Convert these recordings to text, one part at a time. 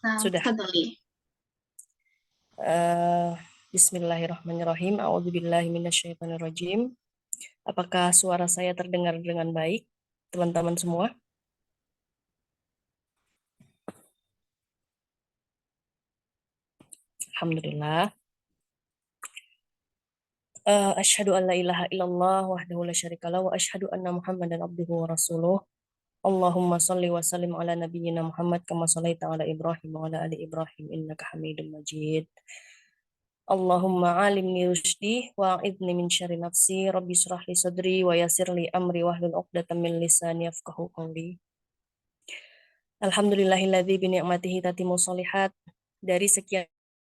نعم Sudah. تفضلي. Eh, Bismillahirrahmanirrahim. A'udzubillahi minasyaitonirrajim. Apakah suara saya terdengar dengan baik, teman-teman semua? Alhamdulillah. Asyhadu an la ilaha illallah wahdahu la syarikalah wa asyhadu anna Muhammadan abduhu wa rasuluh. Allahumma shalli wa sallim ala nabiyyina Muhammad kama shallaita ala Ibrahim wa ala ali Ibrahim innaka Hamidum Majid. Allahumma alimni rusydi wa a'idni min syarri nafsi rabbi shrah li sadri wa yassir li amri wahlul 'uqdatam min lisani yafqahu qawli. Alhamdulillahilladzi bi ni'matihi tatimmu sholihat. Dari sekian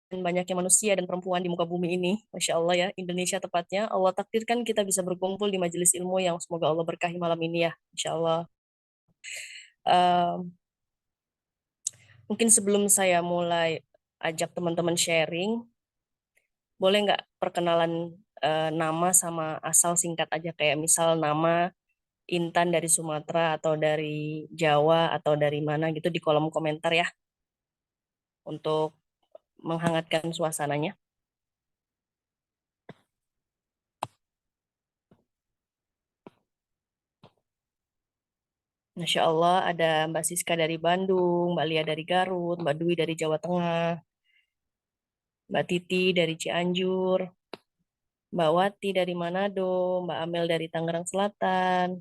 banyaknya manusia dan perempuan di muka bumi ini, Masya Allah ya, Indonesia tepatnya, Allah takdirkan kita bisa berkumpul di majelis ilmu yang semoga Allah berkahi malam ini ya, Masya Allah. Um, Mungkin sebelum saya mulai ajak teman-teman sharing, boleh nggak perkenalan nama sama asal singkat aja, kayak misal nama Intan dari Sumatera atau dari Jawa atau dari mana gitu di kolom komentar ya, untuk menghangatkan suasananya. Masya Allah, ada Mbak Siska dari Bandung, Mbak Lia dari Garut, Mbak Dwi dari Jawa Tengah, Mbak Titi dari Cianjur, Mbak Wati dari Manado, Mbak Amel dari Tangerang Selatan.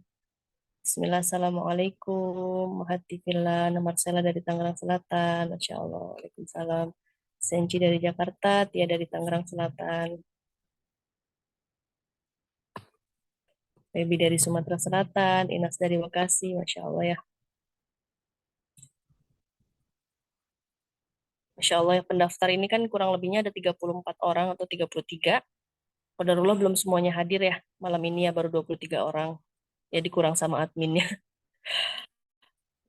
Bismillah, Assalamualaikum, Mahatifillah, Marcella dari Tangerang Selatan, Masya Allah, Waalaikumsalam. Senci dari Jakarta, Tia dari Tangerang Selatan, Baby dari Sumatera Selatan, Inas dari Bekasi, Masya Allah ya. Masya Allah ya, pendaftar ini kan kurang lebihnya ada 34 orang atau 33. Qadarullah belum semuanya hadir ya. Malam ini ya baru 23 orang. Jadi kurang sama adminnya.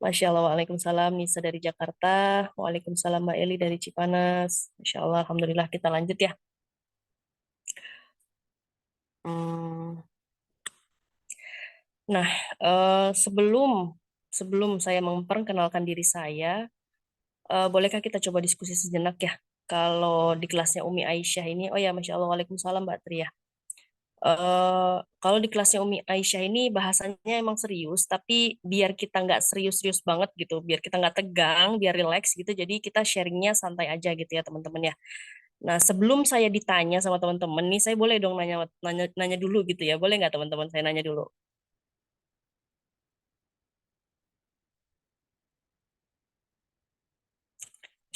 Masya Allah, Waalaikumsalam. Nisa dari Jakarta. Waalaikumsalam Mbak Eli dari Cipanas. Masya Allah, Alhamdulillah kita lanjut ya. Hmm, Nah, sebelum sebelum saya memperkenalkan diri saya, bolehkah kita coba diskusi sejenak ya? Kalau di kelasnya Umi Aisyah ini, oh ya, Masya Allah, Waalaikumsalam Mbak Tria. Kalau di kelasnya Umi Aisyah ini bahasanya emang serius, tapi biar kita nggak serius-serius banget gitu, biar kita nggak tegang, biar relax gitu, jadi kita sharingnya santai aja gitu ya teman-teman ya. Nah, sebelum saya ditanya sama teman-teman nih, saya boleh dong nanya, nanya, nanya dulu gitu ya, boleh nggak teman-teman saya nanya dulu?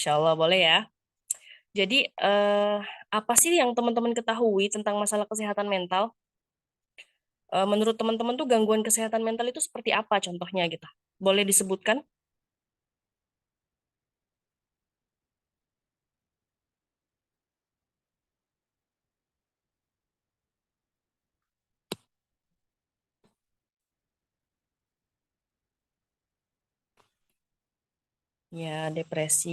Insya Allah boleh ya. Jadi, apa sih yang teman-teman ketahui tentang masalah kesehatan mental? Menurut teman-teman tuh gangguan kesehatan mental itu seperti apa contohnya gitu? Boleh disebutkan? Ya, depresi,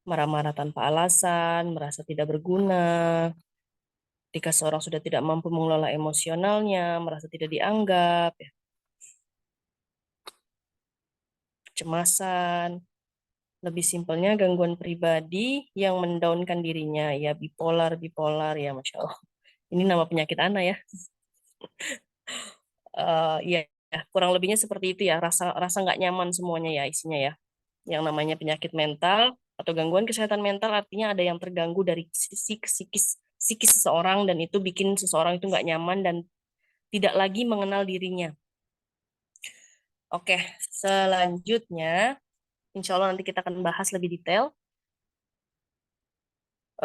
marah-marah tanpa alasan, merasa tidak berguna, ketika seorang sudah tidak mampu mengelola emosionalnya, merasa tidak dianggap, ya, kecemasan, lebih simpelnya gangguan pribadi yang mendaunkan dirinya, ya bipolar, bipolar, ya Masya Allah. Ini nama penyakit anak ya. Ya, ya, kurang lebihnya seperti itu ya, rasa rasa nggak nyaman semuanya ya isinya ya. Yang namanya penyakit mental atau gangguan kesehatan mental artinya ada yang terganggu dari sisi psikis seseorang dan itu bikin seseorang itu nggak nyaman dan tidak lagi mengenal dirinya. Oke, selanjutnya insya Allah nanti kita akan bahas lebih detail.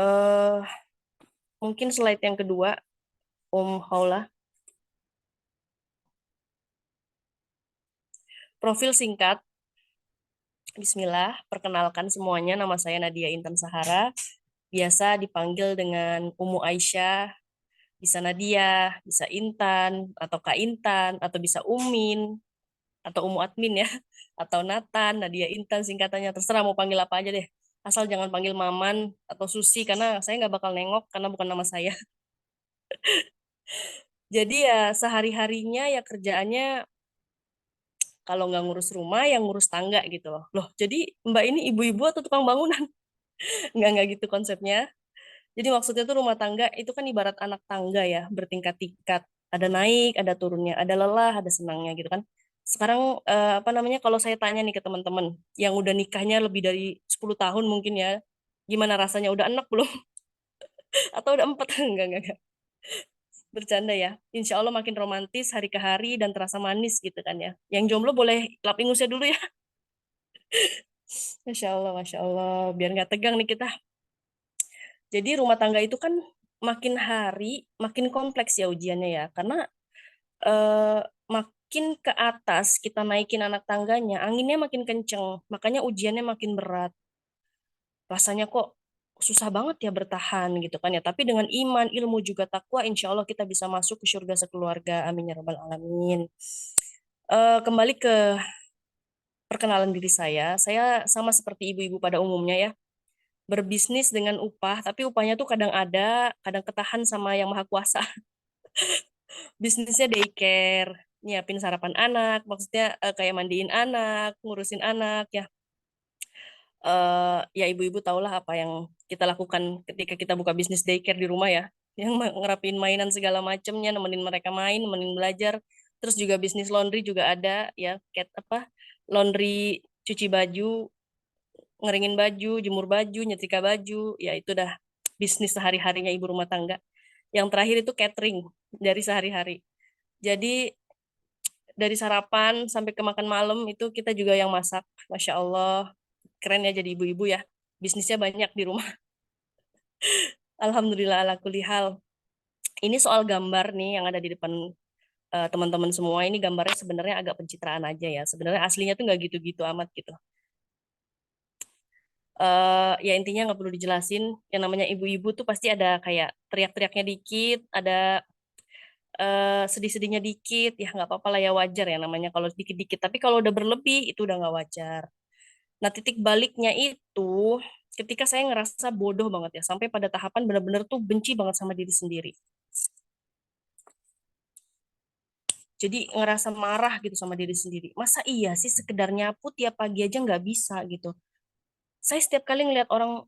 eh Mungkin slide yang kedua, Haula. Profil singkat, Bismillah, perkenalkan semuanya, nama saya Nadia Intan Sahara, biasa dipanggil dengan Umu Aisyah, bisa Nadia, bisa Intan, atau Kak Intan, atau bisa Umin, atau Umu Admin ya, atau Nathan, Nadia Intan singkatannya, terserah mau panggil apa aja deh. Asal jangan panggil Maman atau Susi, karena saya nggak bakal nengok, karena bukan nama saya. Jadi ya sehari-harinya ya kerjaannya Kalau nggak ngurus rumah, yang ngurus tangga gitu loh. Loh, jadi Mbak ini ibu-ibu atau tukang bangunan? Nggak gitu konsepnya. Jadi maksudnya tuh rumah tangga itu kan ibarat anak tangga ya, bertingkat-tingkat. Ada naik, ada turunnya, ada lelah, ada senangnya gitu kan. Sekarang apa namanya, kalau saya tanya nih ke teman-teman yang udah nikahnya lebih dari 10 tahun mungkin ya, gimana rasanya, udah enak belum? Atau udah empat? Enggak. Bercanda ya. Insya Allah makin romantis hari ke hari dan terasa manis gitu kan ya. Yang jomblo boleh lap ingusnya dulu ya. Masya Allah. Biar nggak tegang nih kita. Jadi rumah tangga itu kan makin hari makin kompleks ya ujiannya ya. Karena eh, makin ke atas kita naikin anak tangganya, anginnya makin kenceng. Makanya ujiannya makin berat. Rasanya kok susah banget ya bertahan gitu kan ya. Tapi dengan iman, ilmu juga takwa, insya Allah kita bisa masuk ke surga sekeluarga. Amin ya rabbal alamin. Kembali ke perkenalan diri saya sama seperti ibu-ibu pada umumnya ya, berbisnis dengan upah, tapi upahnya tuh kadang ada, kadang ketahan sama yang maha kuasa. Bisnisnya daycare, nyiapin sarapan anak, maksudnya kayak mandiin anak, ngurusin anak ya. Ya ibu-ibu tahulah apa yang kita lakukan ketika kita buka bisnis daycare di rumah ya, yang ngerapin mainan segala macemnya, nemenin mereka main, nemenin belajar. Terus juga bisnis laundry juga ada ya, cat apa, laundry, cuci baju, ngeringin baju, jemur baju, nyetrika baju, ya itu dah bisnis sehari-harinya ibu rumah tangga. Yang terakhir itu catering dari sehari-hari. Jadi dari sarapan sampai ke makan malam itu kita juga yang masak. Masya Allah, keren ya jadi ibu-ibu ya. Bisnisnya banyak di rumah. Alhamdulillah ala kulli hal. Ini soal gambar nih yang ada di depan teman-teman semua. Ini gambarnya sebenarnya agak pencitraan aja ya. Sebenarnya aslinya tuh nggak gitu-gitu amat gitu. Ya intinya nggak perlu dijelasin, yang namanya ibu-ibu tuh pasti ada kayak teriak-teriaknya dikit, ada sedih-sedihnya dikit, ya nggak apa-apa lah ya, wajar ya namanya kalau dikit-dikit, tapi kalau udah berlebih itu udah nggak wajar. Nah titik baliknya itu ketika saya ngerasa bodoh banget ya, sampai pada tahapan benar-benar tuh benci banget sama diri sendiri, jadi ngerasa marah gitu sama diri sendiri. Masa iya sih sekedar nyapu tiap pagi aja nggak bisa gitu. Saya setiap kali ngelihat orang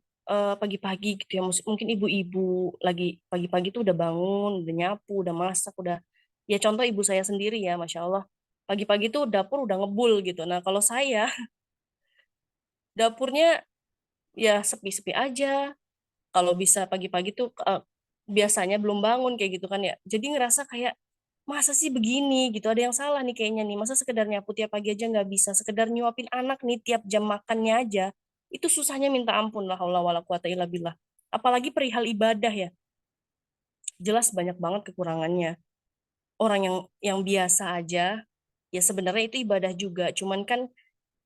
pagi-pagi gitu ya, mungkin ibu-ibu lagi pagi-pagi tuh udah bangun, udah nyapu, udah masak, udah, ya contoh ibu saya sendiri ya, Masya Allah, pagi-pagi tuh dapur udah ngebul gitu. Nah kalau saya dapurnya ya sepi-sepi aja, kalau bisa pagi-pagi tuh biasanya belum bangun kayak gitu kan ya, jadi ngerasa kayak masa sih begini gitu, ada yang salah nih kayaknya nih, masa sekedar nyapu tiap pagi aja nggak bisa, sekedar nyuapin anak nih tiap jam makannya aja itu susahnya minta ampun, lah haula wala quwata illa billah. Apalagi perihal ibadah ya, jelas banyak banget kekurangannya. Orang yang biasa aja ya sebenarnya itu ibadah juga, cuman kan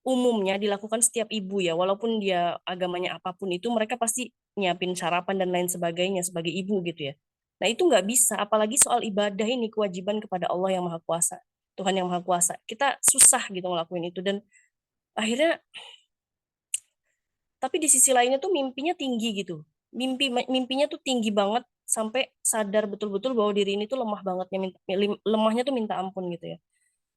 umumnya dilakukan setiap ibu ya, walaupun dia agamanya apapun itu, mereka pasti nyiapin sarapan dan lain sebagainya sebagai ibu gitu ya. Nah itu nggak bisa, apalagi soal ibadah ini kewajiban kepada Allah yang Maha Kuasa, Tuhan yang Maha Kuasa. Kita susah gitu ngelakuin itu, dan akhirnya, tapi di sisi lainnya tuh mimpinya tinggi gitu. Mimpinya tuh tinggi banget sampai sadar betul-betul bahwa diri ini tuh lemah bangetnya, lemahnya tuh minta ampun gitu ya.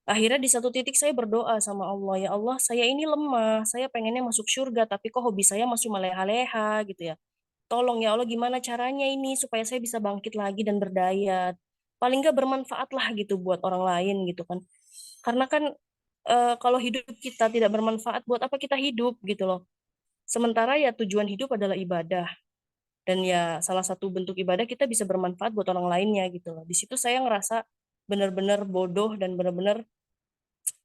Akhirnya di satu titik saya berdoa sama Allah, ya Allah, saya ini lemah, saya pengennya masuk surga, tapi kok hobi saya masuk maleha-leha gitu ya. Tolong ya Allah, gimana caranya ini supaya saya bisa bangkit lagi dan berdaya. Paling nggak bermanfaat lah gitu buat orang lain gitu kan. Karena kan kalau hidup kita tidak bermanfaat, buat apa kita hidup gitu loh. Sementara ya tujuan hidup adalah ibadah. Dan ya salah satu bentuk ibadah kita bisa bermanfaat buat orang lainnya gitu loh. Di situ saya ngerasa benar-benar bodoh dan benar-benar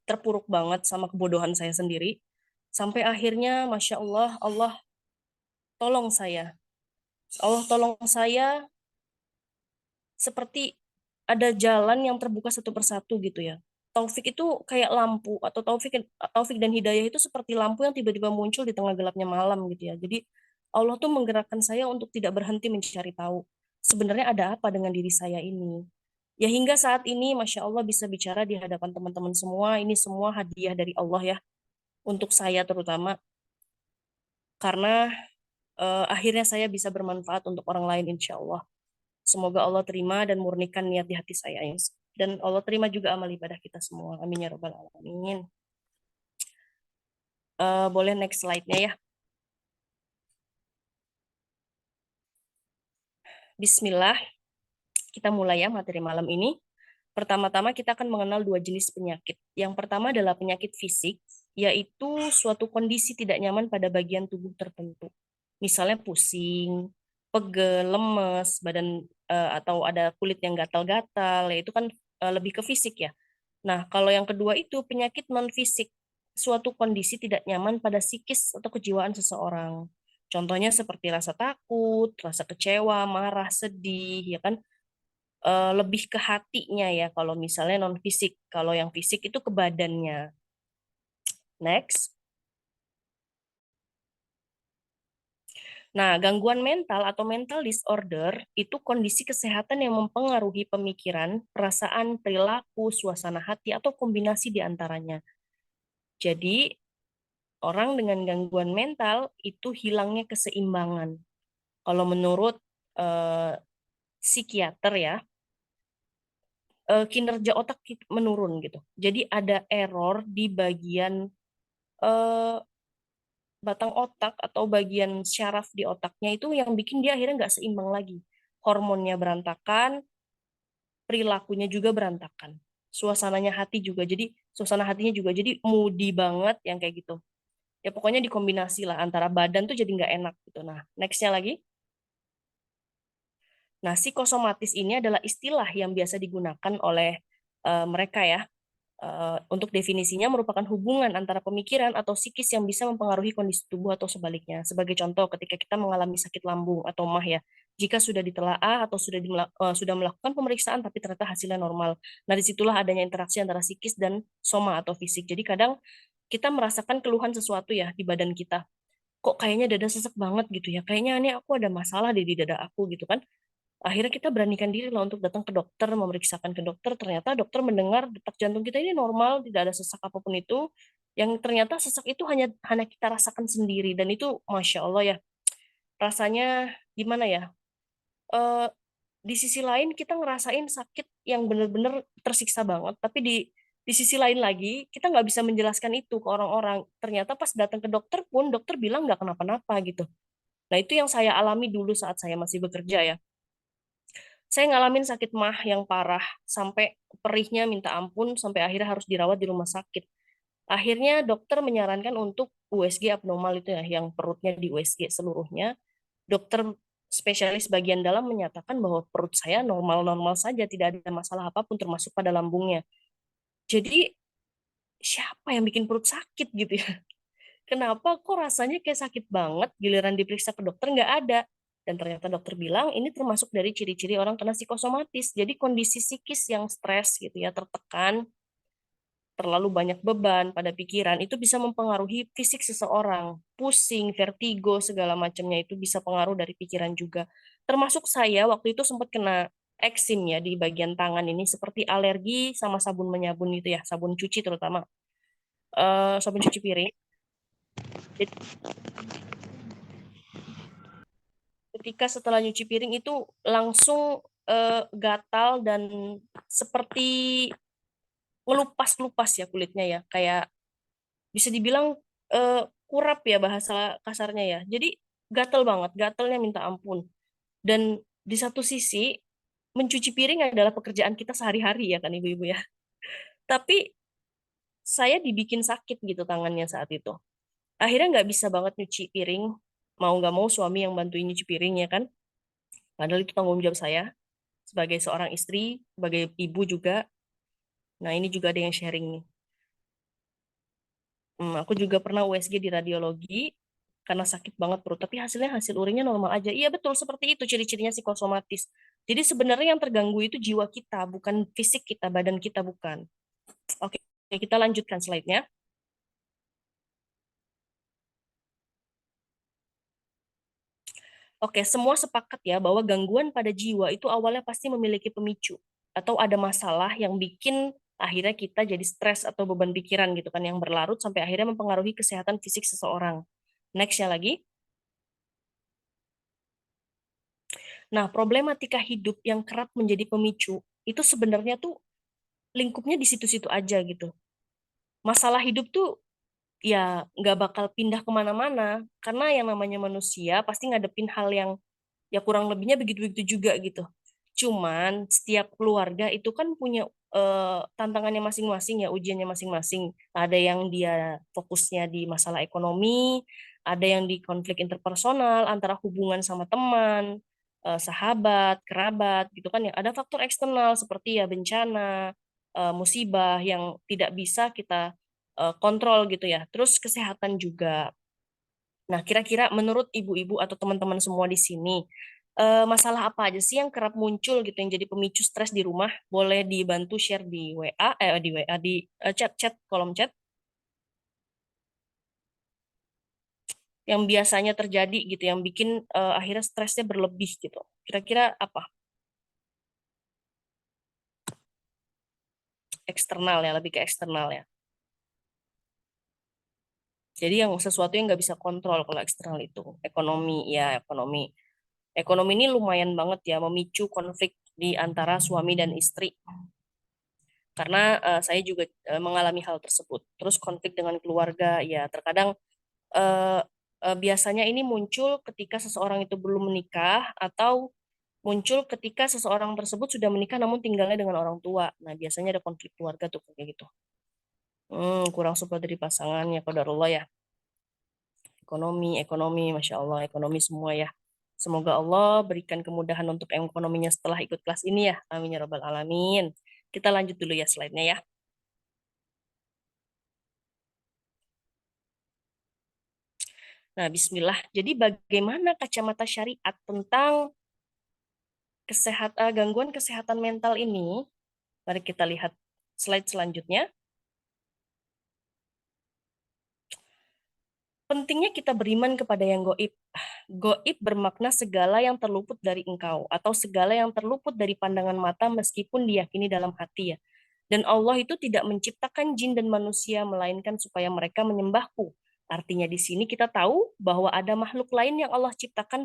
terpuruk banget sama kebodohan saya sendiri. Sampai akhirnya, Masya Allah, Allah tolong saya. Allah tolong saya seperti ada jalan yang terbuka satu persatu gitu ya. Taufik itu kayak lampu, atau Taufik dan Hidayah itu seperti lampu yang tiba-tiba muncul di tengah gelapnya malam gitu ya. Jadi Allah tuh menggerakkan saya untuk tidak berhenti mencari tahu sebenarnya ada apa dengan diri saya ini. Ya hingga saat ini, Masya Allah, bisa bicara di hadapan teman-teman semua. Ini semua hadiah dari Allah ya, untuk saya terutama, karena akhirnya saya bisa bermanfaat untuk orang lain, insya Allah. Semoga Allah terima dan murnikan niat di hati saya. Dan Allah terima juga amal ibadah kita semua. Amin ya rabbal alamin. Boleh next slide-nya ya. Bismillah, kita mulai ya materi malam ini. Pertama-tama kita akan mengenal dua jenis penyakit. Yang pertama adalah penyakit fisik, yaitu suatu kondisi tidak nyaman pada bagian tubuh tertentu. Misalnya pusing, pegel, lemes, badan atau ada kulit yang gatal-gatal, ya itu kan lebih ke fisik ya. Nah, kalau yang kedua itu penyakit non-fisik, suatu kondisi tidak nyaman pada psikis atau kejiwaan seseorang. Contohnya seperti rasa takut, rasa kecewa, marah, sedih, ya kan? Lebih ke hatinya ya kalau misalnya non fisik. Kalau yang fisik itu ke badannya. Next. Nah, gangguan mental atau mental disorder itu kondisi kesehatan yang mempengaruhi pemikiran, perasaan, perilaku, suasana hati atau kombinasi di antaranya. Jadi, orang dengan gangguan mental itu hilangnya keseimbangan. Kalau menurut eh, psikiater ya, kinerja otak menurun gitu. Jadi ada error di bagian eh, batang otak atau bagian syaraf di otaknya itu yang bikin dia akhirnya nggak seimbang lagi. Hormonnya berantakan, perilakunya juga berantakan. Suasananya hati juga, jadi suasana hatinya juga jadi moody banget yang kayak gitu. Ya pokoknya dikombinasi lah antara badan tuh jadi nggak enak gitu. Nah, nextnya lagi. Nah, psikosomatis ini adalah istilah yang biasa digunakan oleh mereka ya. Untuk definisinya merupakan hubungan antara pemikiran atau psikis yang bisa mempengaruhi kondisi tubuh atau sebaliknya. Sebagai contoh, ketika kita mengalami sakit lambung atau MAH ya, jika sudah ditelaah atau sudah melakukan pemeriksaan tapi ternyata hasilnya normal. Nah, disitulah adanya interaksi antara psikis dan soma atau fisik. Jadi kadang kita merasakan keluhan sesuatu ya di badan kita. Kok kayaknya dada sesek banget gitu ya. Kayaknya ini aku ada masalah di dada aku gitu kan. Akhirnya kita beranikan diri lah untuk datang ke dokter, memeriksakan ke dokter. Ternyata dokter mendengar detak jantung kita ini normal, tidak ada sesak apapun itu. Yang ternyata sesak itu hanya hanya kita rasakan sendiri. Dan itu Masya Allah ya, rasanya gimana ya? Eh, di sisi lain kita ngerasain sakit yang benar-benar tersiksa banget. Tapi di sisi lain lagi, kita nggak bisa menjelaskan itu ke orang-orang. Ternyata pas datang ke dokter pun, dokter bilang nggak kenapa-napa gitu. Nah itu yang saya alami dulu saat saya masih bekerja ya. Saya ngalamin sakit mah yang parah, sampai perihnya minta ampun, sampai akhirnya harus dirawat di rumah sakit. Akhirnya dokter menyarankan untuk USG abnormal itu ya, yang perutnya di USG seluruhnya. Dokter spesialis bagian dalam menyatakan bahwa perut saya normal-normal saja, tidak ada masalah apapun termasuk pada lambungnya. Jadi siapa yang bikin perut sakit gitu ya? Kenapa kok rasanya kayak sakit banget, giliran diperiksa ke dokter nggak ada. Dan ternyata dokter bilang ini termasuk dari ciri-ciri orang kena psikosomatis. Jadi kondisi psikis yang stres gitu ya, tertekan, terlalu banyak beban pada pikiran, itu bisa mempengaruhi fisik seseorang. Pusing, vertigo, segala macamnya itu bisa pengaruh dari pikiran juga. Termasuk saya waktu itu sempat kena eksim ya di bagian tangan ini, seperti alergi sama sabun menyabun itu ya, sabun cuci terutama. Sabun cuci piring. Jadi ketika setelah nyuci piring itu langsung gatal dan seperti ngelupas-lupas ya kulitnya ya, kayak bisa dibilang kurap ya bahasa kasarnya ya. Jadi gatal banget, gatalnya minta ampun. Dan di satu sisi mencuci piring adalah pekerjaan kita sehari-hari ya kan ibu-ibu ya. Tapi saya dibikin sakit gitu tangannya saat itu. Akhirnya nggak bisa banget nyuci piring, mau nggak mau suami yang bantuin nyuci piring ya kan. Padahal itu tanggung jawab saya sebagai seorang istri, sebagai ibu juga. Nah, ini juga ada yang sharing nih. Aku juga pernah USG di radiologi karena sakit banget perut, tapi hasilnya hasil urinnya normal aja. Iya betul, seperti itu ciri-cirinya psikosomatis. Jadi sebenarnya yang terganggu itu jiwa kita, bukan fisik kita, badan kita bukan. Oke, kita lanjutkan slide-nya. Oke, semua sepakat ya bahwa gangguan pada jiwa itu awalnya pasti memiliki pemicu atau ada masalah yang bikin akhirnya kita jadi stres atau beban pikiran gitu kan yang berlarut sampai akhirnya mempengaruhi kesehatan fisik seseorang. Next ya lagi. Nah, problematika hidup yang kerap menjadi pemicu itu sebenarnya tuh lingkupnya di situ-situ aja gitu. Masalah hidup tuh ya nggak bakal pindah kemana-mana, karena yang namanya manusia pasti ngadepin hal yang ya kurang lebihnya begitu-begitu juga gitu. Cuman setiap keluarga itu kan punya tantangannya masing-masing ya, ujiannya masing-masing. Ada yang dia fokusnya di masalah ekonomi, ada yang di konflik interpersonal antara hubungan sama teman, sahabat, kerabat gitu kan ya. Ada faktor eksternal seperti ya bencana, musibah yang tidak bisa kita kontrol gitu ya. Terus kesehatan juga. Nah, kira-kira menurut ibu-ibu atau teman-teman semua di sini, masalah apa aja sih yang kerap muncul gitu yang jadi pemicu stres di rumah? Boleh dibantu share di WA, di WA, di chat-chat, kolom chat, yang biasanya terjadi gitu, yang bikin akhirnya stresnya berlebih gitu. Kira-kira apa? Eksternal ya, lebih ke eksternal ya. Jadi yang sesuatu yang nggak bisa kontrol kalau eksternal itu. Ekonomi, ya ekonomi. Ekonomi ini lumayan banget ya memicu konflik di antara suami dan istri. Karena saya juga mengalami hal tersebut. Terus konflik dengan keluarga, ya terkadang eh, biasanya ini muncul ketika seseorang itu belum menikah atau muncul ketika seseorang tersebut sudah menikah namun tinggalnya dengan orang tua. Nah, biasanya ada konflik keluarga tuh kayak gitu. Kurang support dari pasangannya, qadarullah ya. Ekonomi, ekonomi, Masya Allah, ekonomi semua ya. Semoga Allah berikan kemudahan untuk ekonominya setelah ikut kelas ini ya. Amin ya Rabbal Alamin. Kita lanjut dulu ya slide-nya ya. Nah, bismillah. Jadi bagaimana kacamata syariat tentang gangguan kesehatan mental ini? Mari kita lihat slide selanjutnya. Pentingnya kita beriman kepada yang goib. Goib bermakna segala yang terluput dari engkau atau segala yang terluput dari pandangan mata meskipun diyakini dalam hati ya. Dan Allah itu tidak menciptakan jin dan manusia melainkan supaya mereka menyembahku. Artinya di sini kita tahu bahwa ada makhluk lain yang Allah ciptakan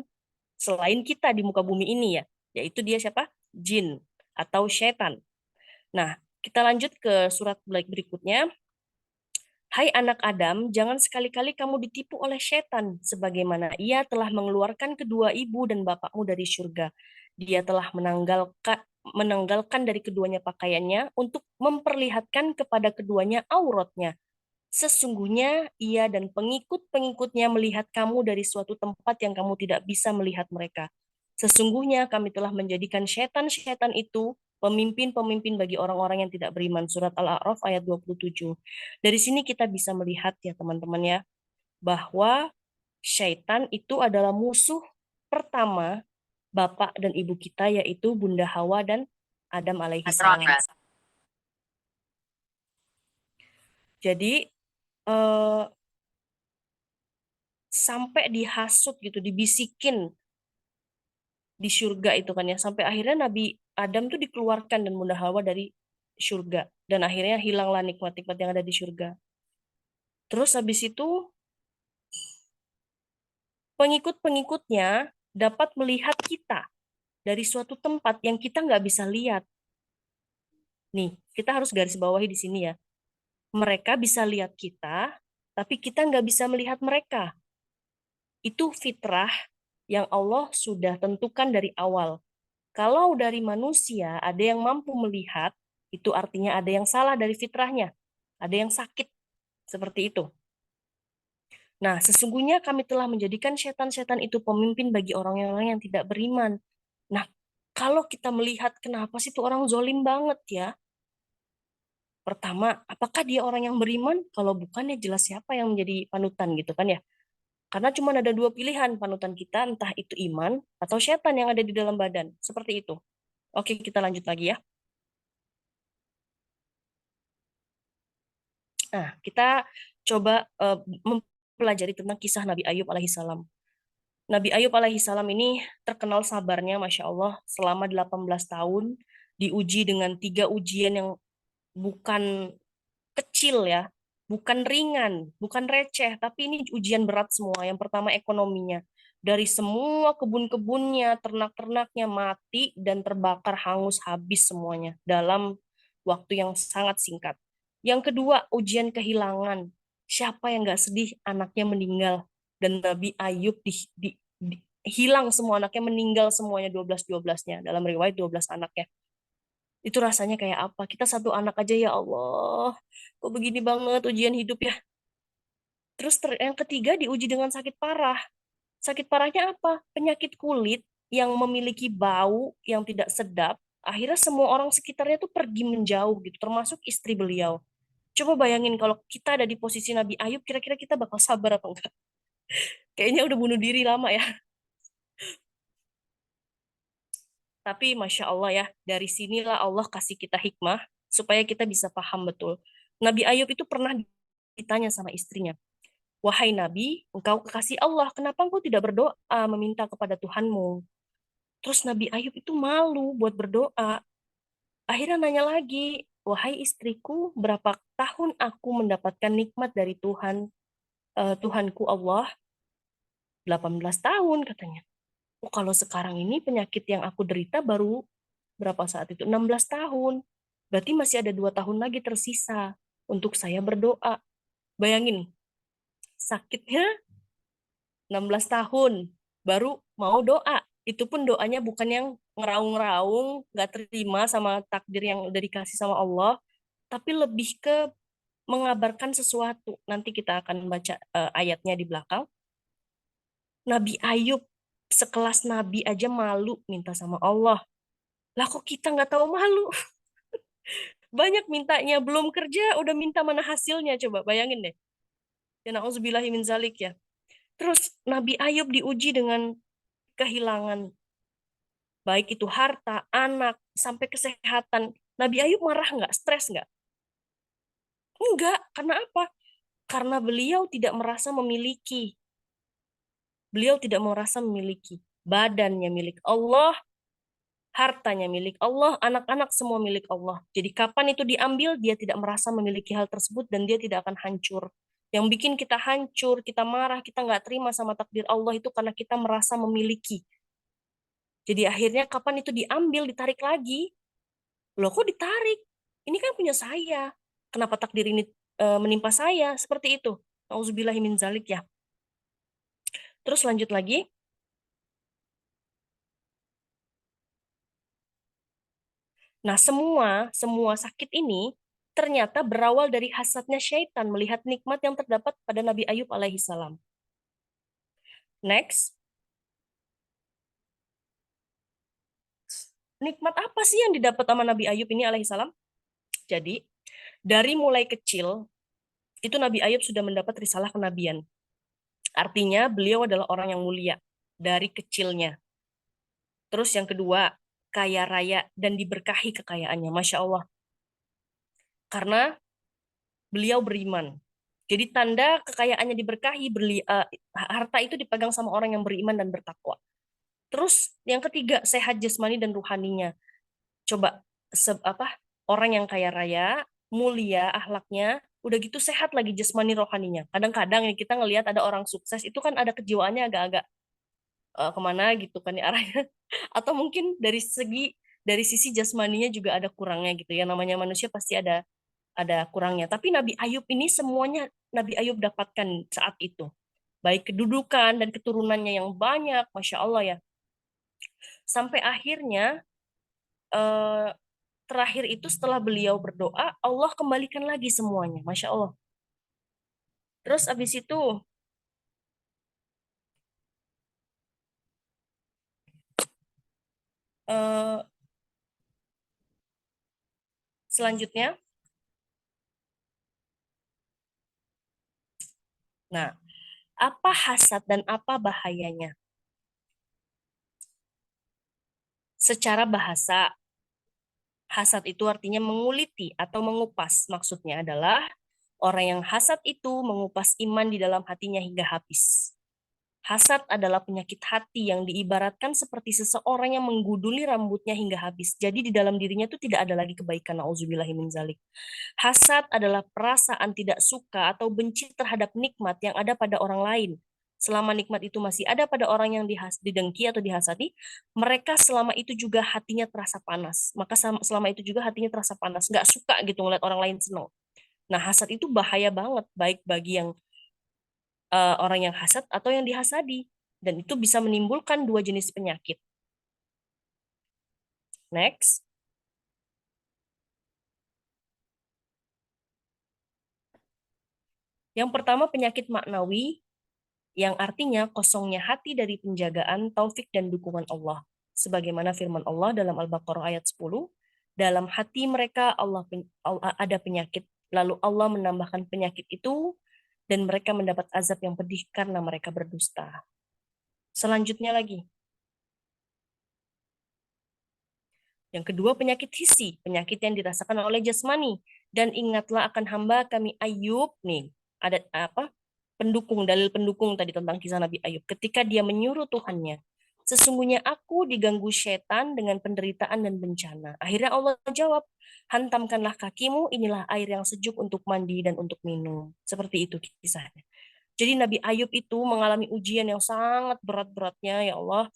selain kita di muka bumi ini ya, yaitu dia siapa? Jin atau setan. Nah, kita lanjut ke surat berikutnya. Hai anak Adam, jangan sekali-kali kamu ditipu oleh setan, sebagaimana ia telah mengeluarkan kedua ibu dan bapakmu dari surga. Dia telah menanggalkan dari keduanya pakaiannya untuk memperlihatkan kepada keduanya auratnya. Sesungguhnya ia dan pengikut-pengikutnya melihat kamu dari suatu tempat yang kamu tidak bisa melihat mereka. Sesungguhnya kami telah menjadikan setan-setan itu pemimpin-pemimpin bagi orang-orang yang tidak beriman. Surat Al-A'raf ayat 27. Dari sini kita bisa melihat ya teman-teman ya, bahwa syaitan itu adalah musuh pertama bapak dan ibu kita, yaitu Bunda Hawa dan Adam alaihi salam. Jadi eh, sampai dihasut gitu, dibisikin di surga itu kan ya, sampai akhirnya Nabi Adam tuh dikeluarkan dan Bunda Hawa dari surga, dan akhirnya hilanglah nikmat-nikmat yang ada di surga. Terus habis itu pengikut-pengikutnya dapat melihat kita dari suatu tempat yang kita nggak bisa lihat. Nih, kita harus garis bawahi di sini ya. Mereka bisa lihat kita, tapi kita nggak bisa melihat mereka. Itu fitrah yang Allah sudah tentukan dari awal. Kalau dari manusia ada yang mampu melihat, itu artinya ada yang salah dari fitrahnya. Ada yang sakit, seperti itu. Nah, sesungguhnya kami telah menjadikan setan-setan itu pemimpin bagi orang-orang yang tidak beriman. Nah, kalau kita melihat kenapa sih itu orang zolim banget ya? Pertama, apakah dia orang yang beriman? Kalau bukan ya jelas siapa yang menjadi panutan gitu kan ya. Karena cuma ada dua pilihan panutan kita, entah itu iman atau setan yang ada di dalam badan. Seperti itu. Oke, kita lanjut lagi ya. Nah, kita coba mempelajari tentang kisah Nabi Ayub alaihissalam. Nabi Ayub alaihissalam ini terkenal sabarnya, Masya Allah, selama 18 tahun diuji dengan tiga ujian yang bukan kecil ya, bukan ringan, bukan receh, tapi ini ujian berat semua. Yang pertama ekonominya. Dari semua kebun-kebunnya, ternak-ternaknya mati dan terbakar hangus habis semuanya dalam waktu yang sangat singkat. Yang kedua, ujian kehilangan. Siapa yang nggak sedih anaknya meninggal? Dan Nabi Ayub hilang semua anaknya, meninggal semuanya 12-12-nya. Dalam riwayat 12 anaknya. Itu rasanya kayak apa? Kita satu anak aja ya Allah. Kok begini banget ujian hidup ya? Terus yang ketiga diuji dengan sakit parah. Sakit parahnya apa? Penyakit kulit yang memiliki bau yang tidak sedap. Akhirnya semua orang sekitarnya tuh pergi menjauh gitu, termasuk istri beliau. Coba bayangin kalau kita ada di posisi Nabi Ayub, kira-kira kita bakal sabar apa enggak? Kayaknya udah bunuh diri lama ya. Tapi Masya Allah ya, dari sinilah Allah kasih kita hikmah supaya kita bisa paham betul. Nabi Ayub itu pernah ditanya sama istrinya, "Wahai Nabi, engkau kekasih Allah, kenapa engkau tidak berdoa meminta kepada Tuhanmu?" Terus Nabi Ayub itu malu buat berdoa. Akhirnya nanya lagi, "Wahai istriku, berapa tahun aku mendapatkan nikmat dari Tuhan, Tuhanku Allah?" 18 tahun katanya. Oh, kalau sekarang ini penyakit yang aku derita baru berapa saat itu? 16 tahun. Berarti masih ada 2 tahun lagi tersisa untuk saya berdoa. Bayangin, sakitnya 16 tahun, baru mau doa. Itu pun doanya bukan yang ngeraung-ngeraung, nggak terima sama takdir yang udah dikasih sama Allah, tapi lebih ke mengabarkan sesuatu. Nanti kita akan baca ayatnya di belakang. Nabi Ayub, sekelas Nabi aja malu minta sama Allah. Lah kok kita nggak tahu malu? Banyak mintanya, belum kerja udah minta mana hasilnya, coba bayangin deh. Ya na'udzubillahi min zalik ya. Terus Nabi Ayub diuji dengan kehilangan, baik itu harta, anak, sampai kesehatan. Nabi Ayub marah nggak? Stres nggak? Enggak. Karena apa? Karena beliau tidak merasa memiliki. Beliau tidak merasa memiliki. Badannya milik Allah, hartanya milik Allah, anak-anak semua milik Allah. Jadi kapan itu diambil, dia tidak merasa memiliki hal tersebut dan dia tidak akan hancur. Yang bikin kita hancur, kita marah, kita nggak terima sama takdir Allah itu karena kita merasa memiliki. Jadi akhirnya kapan itu diambil, ditarik lagi. Loh kok ditarik? Ini kan punya saya. Kenapa takdir ini menimpa saya? Seperti itu. Nauzubillahi min zalik ya. Terus lanjut lagi. Nah, semua sakit ini ternyata berawal dari hasadnya syaitan melihat nikmat yang terdapat pada Nabi Ayub alaihi salam. Next, nikmat apa sih yang didapat sama Nabi Ayub ini alaihi salam? Jadi, dari mulai kecil itu Nabi Ayub sudah mendapat risalah kenabian. Artinya beliau adalah orang yang mulia dari kecilnya. Terus yang kedua, kaya raya dan diberkahi kekayaannya, Masya Allah. Karena beliau beriman. Jadi tanda kekayaannya diberkahi, harta itu dipegang sama orang yang beriman dan bertakwa. Terus yang ketiga, sehat jasmani dan ruhaninya. Coba orang yang kaya raya, mulia akhlaknya, udah gitu sehat lagi jasmani rohaninya. Kadang-kadang nih kita ngelihat ada orang sukses itu kan ada kejiwaannya agak-agak kemana gitu kan ya arahnya. Atau mungkin dari sisi jasmaninya juga ada kurangnya gitu ya. Namanya manusia pasti ada kurangnya. Tapi Nabi Ayub ini semuanya Nabi Ayub dapatkan saat itu. Baik kedudukan dan keturunannya yang banyak, Masya Allah ya. Sampai akhirnya eh, terakhir itu setelah beliau berdoa, Allah kembalikan lagi semuanya, Masya Allah. Terus abis itu eh, selanjutnya, nah apa hasad dan apa bahayanya? Secara bahasa, hasad itu artinya menguliti atau mengupas. Maksudnya adalah orang yang hasad itu mengupas iman di dalam hatinya hingga habis. Hasad adalah penyakit hati yang diibaratkan seperti seseorang yang menggunduli rambutnya hingga habis. Jadi di dalam dirinya itu tidak ada lagi kebaikan. Nauzubillahi min zalik. Hasad adalah perasaan tidak suka atau benci terhadap nikmat yang ada pada orang lain. Selama nikmat itu masih ada pada orang yang didengki atau dihasadi, mereka selama itu juga hatinya terasa panas. Maka selama itu juga hatinya terasa panas. Nggak suka gitu ngeliat orang lain senang. Nah, hasad itu bahaya banget, baik bagi yang orang yang hasad atau yang dihasadi. Dan itu bisa menimbulkan dua jenis penyakit. Next. Yang pertama penyakit maknawi, yang artinya kosongnya hati dari penjagaan, taufik, dan dukungan Allah. Sebagaimana firman Allah dalam Al-Baqarah ayat 10, dalam hati mereka ada penyakit, lalu Allah menambahkan penyakit itu, dan mereka mendapat azab yang pedih karena mereka berdusta. Selanjutnya lagi. Yang kedua penyakit hissi, penyakit yang dirasakan oleh jasmani. Dan ingatlah akan hamba kami Ayub nih. Ada apa? Dalil pendukung tadi tentang kisah Nabi Ayub. Ketika dia menyuruh Tuhannya, sesungguhnya aku diganggu setan dengan penderitaan dan bencana. Akhirnya Allah jawab, hantamkanlah kakimu, inilah air yang sejuk untuk mandi dan untuk minum. Seperti itu kisahnya. Jadi Nabi Ayub itu mengalami ujian yang sangat berat-beratnya, ya Allah.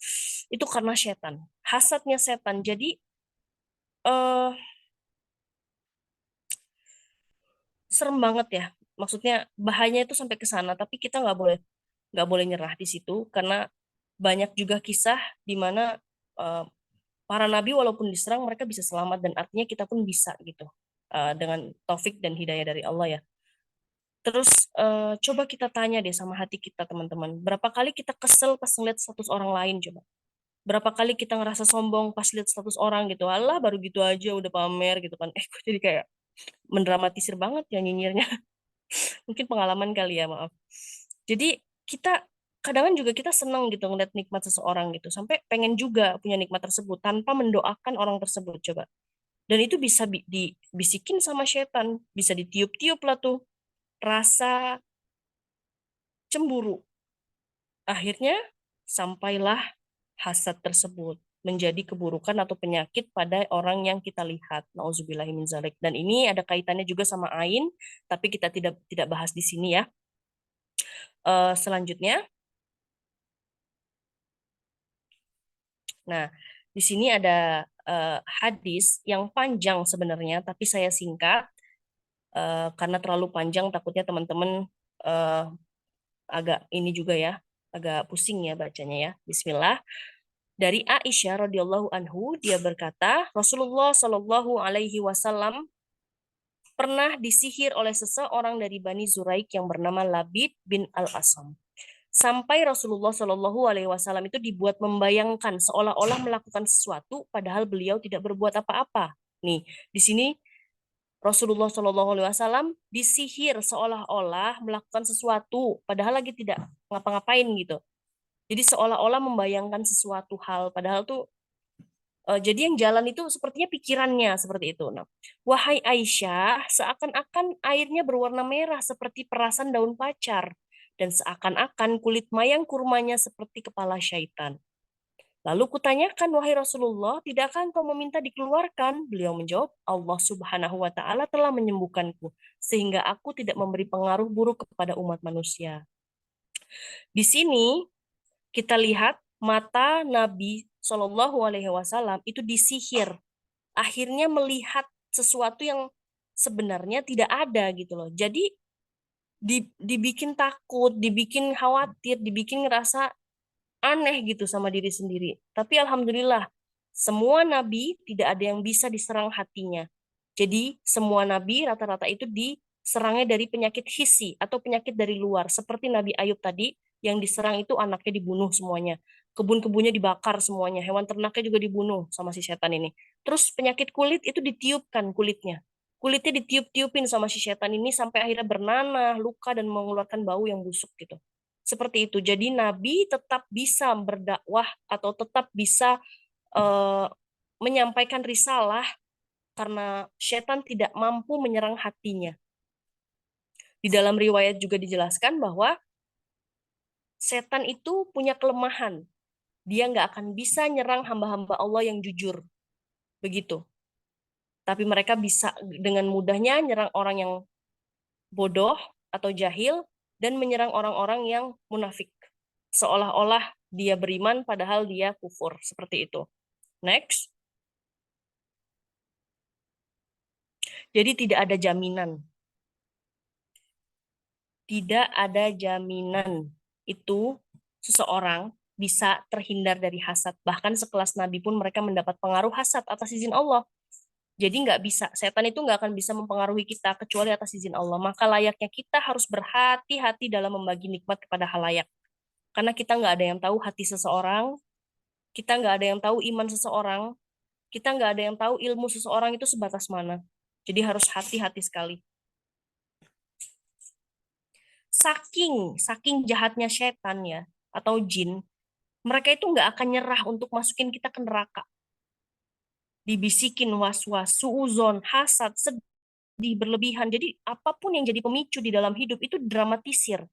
Itu karena setan. Hasadnya setan. Jadi eh serem banget ya. Maksudnya bahayanya itu sampai ke sana, tapi kita nggak boleh nyerah di situ karena banyak juga kisah di mana eh, para nabi walaupun diserang mereka bisa selamat dan artinya kita pun bisa gitu dengan taufik dan hidayah dari Allah ya. Terus coba kita tanya deh sama hati kita teman-teman, berapa kali kita kesel pas ngeliat status orang lain coba? Berapa kali kita ngerasa sombong pas lihat status orang gitu, alah baru gitu aja udah pamer gitu kan? Kok jadi kayak mendramatisir banget ya nyinyirnya. Mungkin pengalaman kali ya, maaf. Jadi kita kadang juga kita senang gitu ngeliat nikmat seseorang gitu sampai pengen juga punya nikmat tersebut tanpa mendoakan orang tersebut coba. Dan itu bisa dibisikin sama setan, bisa ditiup-tiup lah tuh rasa cemburu. Akhirnya sampailah hasad tersebut menjadi keburukan atau penyakit pada orang yang kita lihat. Nauzubillahi min zalik. Dan ini ada kaitannya juga sama ain, tapi kita tidak tidak bahas di sini ya. Selanjutnya, nah di sini ada hadis yang panjang sebenarnya, tapi saya singkat karena terlalu panjang takutnya teman-teman eh, agak ini juga ya, agak pusing ya bacanya ya. Bismillah. Dari Aisyah radhiyallahu anhu, dia berkata, Rasulullah Shallallahu alaihi wasallam pernah disihir oleh seseorang dari Bani Zuraik yang bernama Labid bin Al-Asam. Sampai Rasulullah Shallallahu alaihi wasallam itu dibuat membayangkan seolah-olah melakukan sesuatu padahal beliau tidak berbuat apa-apa. Nih, di sini Rasulullah Shallallahu alaihi wasallam disihir seolah-olah melakukan sesuatu padahal lagi tidak ngapa-ngapain gitu. Jadi seolah-olah membayangkan sesuatu hal padahal tuh jadi yang jalan itu sepertinya pikirannya seperti itu. Nah, wahai Aisyah, seakan-akan airnya berwarna merah seperti perasan daun pacar dan seakan-akan kulit mayang kurmanya seperti kepala syaitan. Lalu kutanyakan, wahai Rasulullah, tidakkah engkau meminta dikeluarkan? Beliau menjawab, Allah Subhanahu wa taala telah menyembuhkanku sehingga aku tidak memberi pengaruh buruk kepada umat manusia. Di sini kita lihat mata Nabi Shallallahu alaihi wasallam itu disihir, akhirnya melihat sesuatu yang sebenarnya tidak ada gitu loh. Jadi dibikin takut, dibikin khawatir, dibikin ngerasa aneh gitu sama diri sendiri. Tapi alhamdulillah, semua nabi tidak ada yang bisa diserang hatinya. Jadi semua nabi rata-rata itu diserangnya dari penyakit hissi atau penyakit dari luar. Seperti Nabi Ayub tadi, yang diserang itu anaknya dibunuh semuanya. Kebun-kebunnya dibakar semuanya. Hewan ternaknya juga dibunuh sama si setan ini. Terus penyakit kulit itu ditiupkan kulitnya. Kulitnya ditiup-tiupin sama si setan ini sampai akhirnya bernanah, luka, dan mengeluarkan bau yang busuk gitu. Seperti itu. Jadi Nabi tetap bisa berdakwah atau tetap bisa eh, menyampaikan risalah karena setan tidak mampu menyerang hatinya. Di dalam riwayat juga dijelaskan bahwa setan itu punya kelemahan. Dia nggak akan bisa nyerang hamba-hamba Allah yang jujur. Begitu. Tapi mereka bisa dengan mudahnya nyerang orang yang bodoh atau jahil dan menyerang orang-orang yang munafik. Seolah-olah dia beriman padahal dia kufur. Seperti itu. Next. Jadi tidak ada jaminan. Tidak ada jaminan itu seseorang bisa terhindar dari hasad. Bahkan sekelas Nabi pun mereka mendapat pengaruh hasad atas izin Allah. Jadi nggak bisa, setan itu nggak akan bisa mempengaruhi kita kecuali atas izin Allah. Maka layaknya kita harus berhati-hati dalam membagi nikmat kepada halayak. Karena kita nggak ada yang tahu hati seseorang, kita nggak ada yang tahu iman seseorang, kita nggak ada yang tahu ilmu seseorang itu sebatas mana. Jadi harus hati-hati sekali. Saking jahatnya setan ya, atau jin, mereka itu nggak akan nyerah untuk masukin kita ke neraka. Dibisikin was-was, suuzon, hasad, sedih berlebihan. Jadi apapun yang jadi pemicu di dalam hidup itu dramatisir.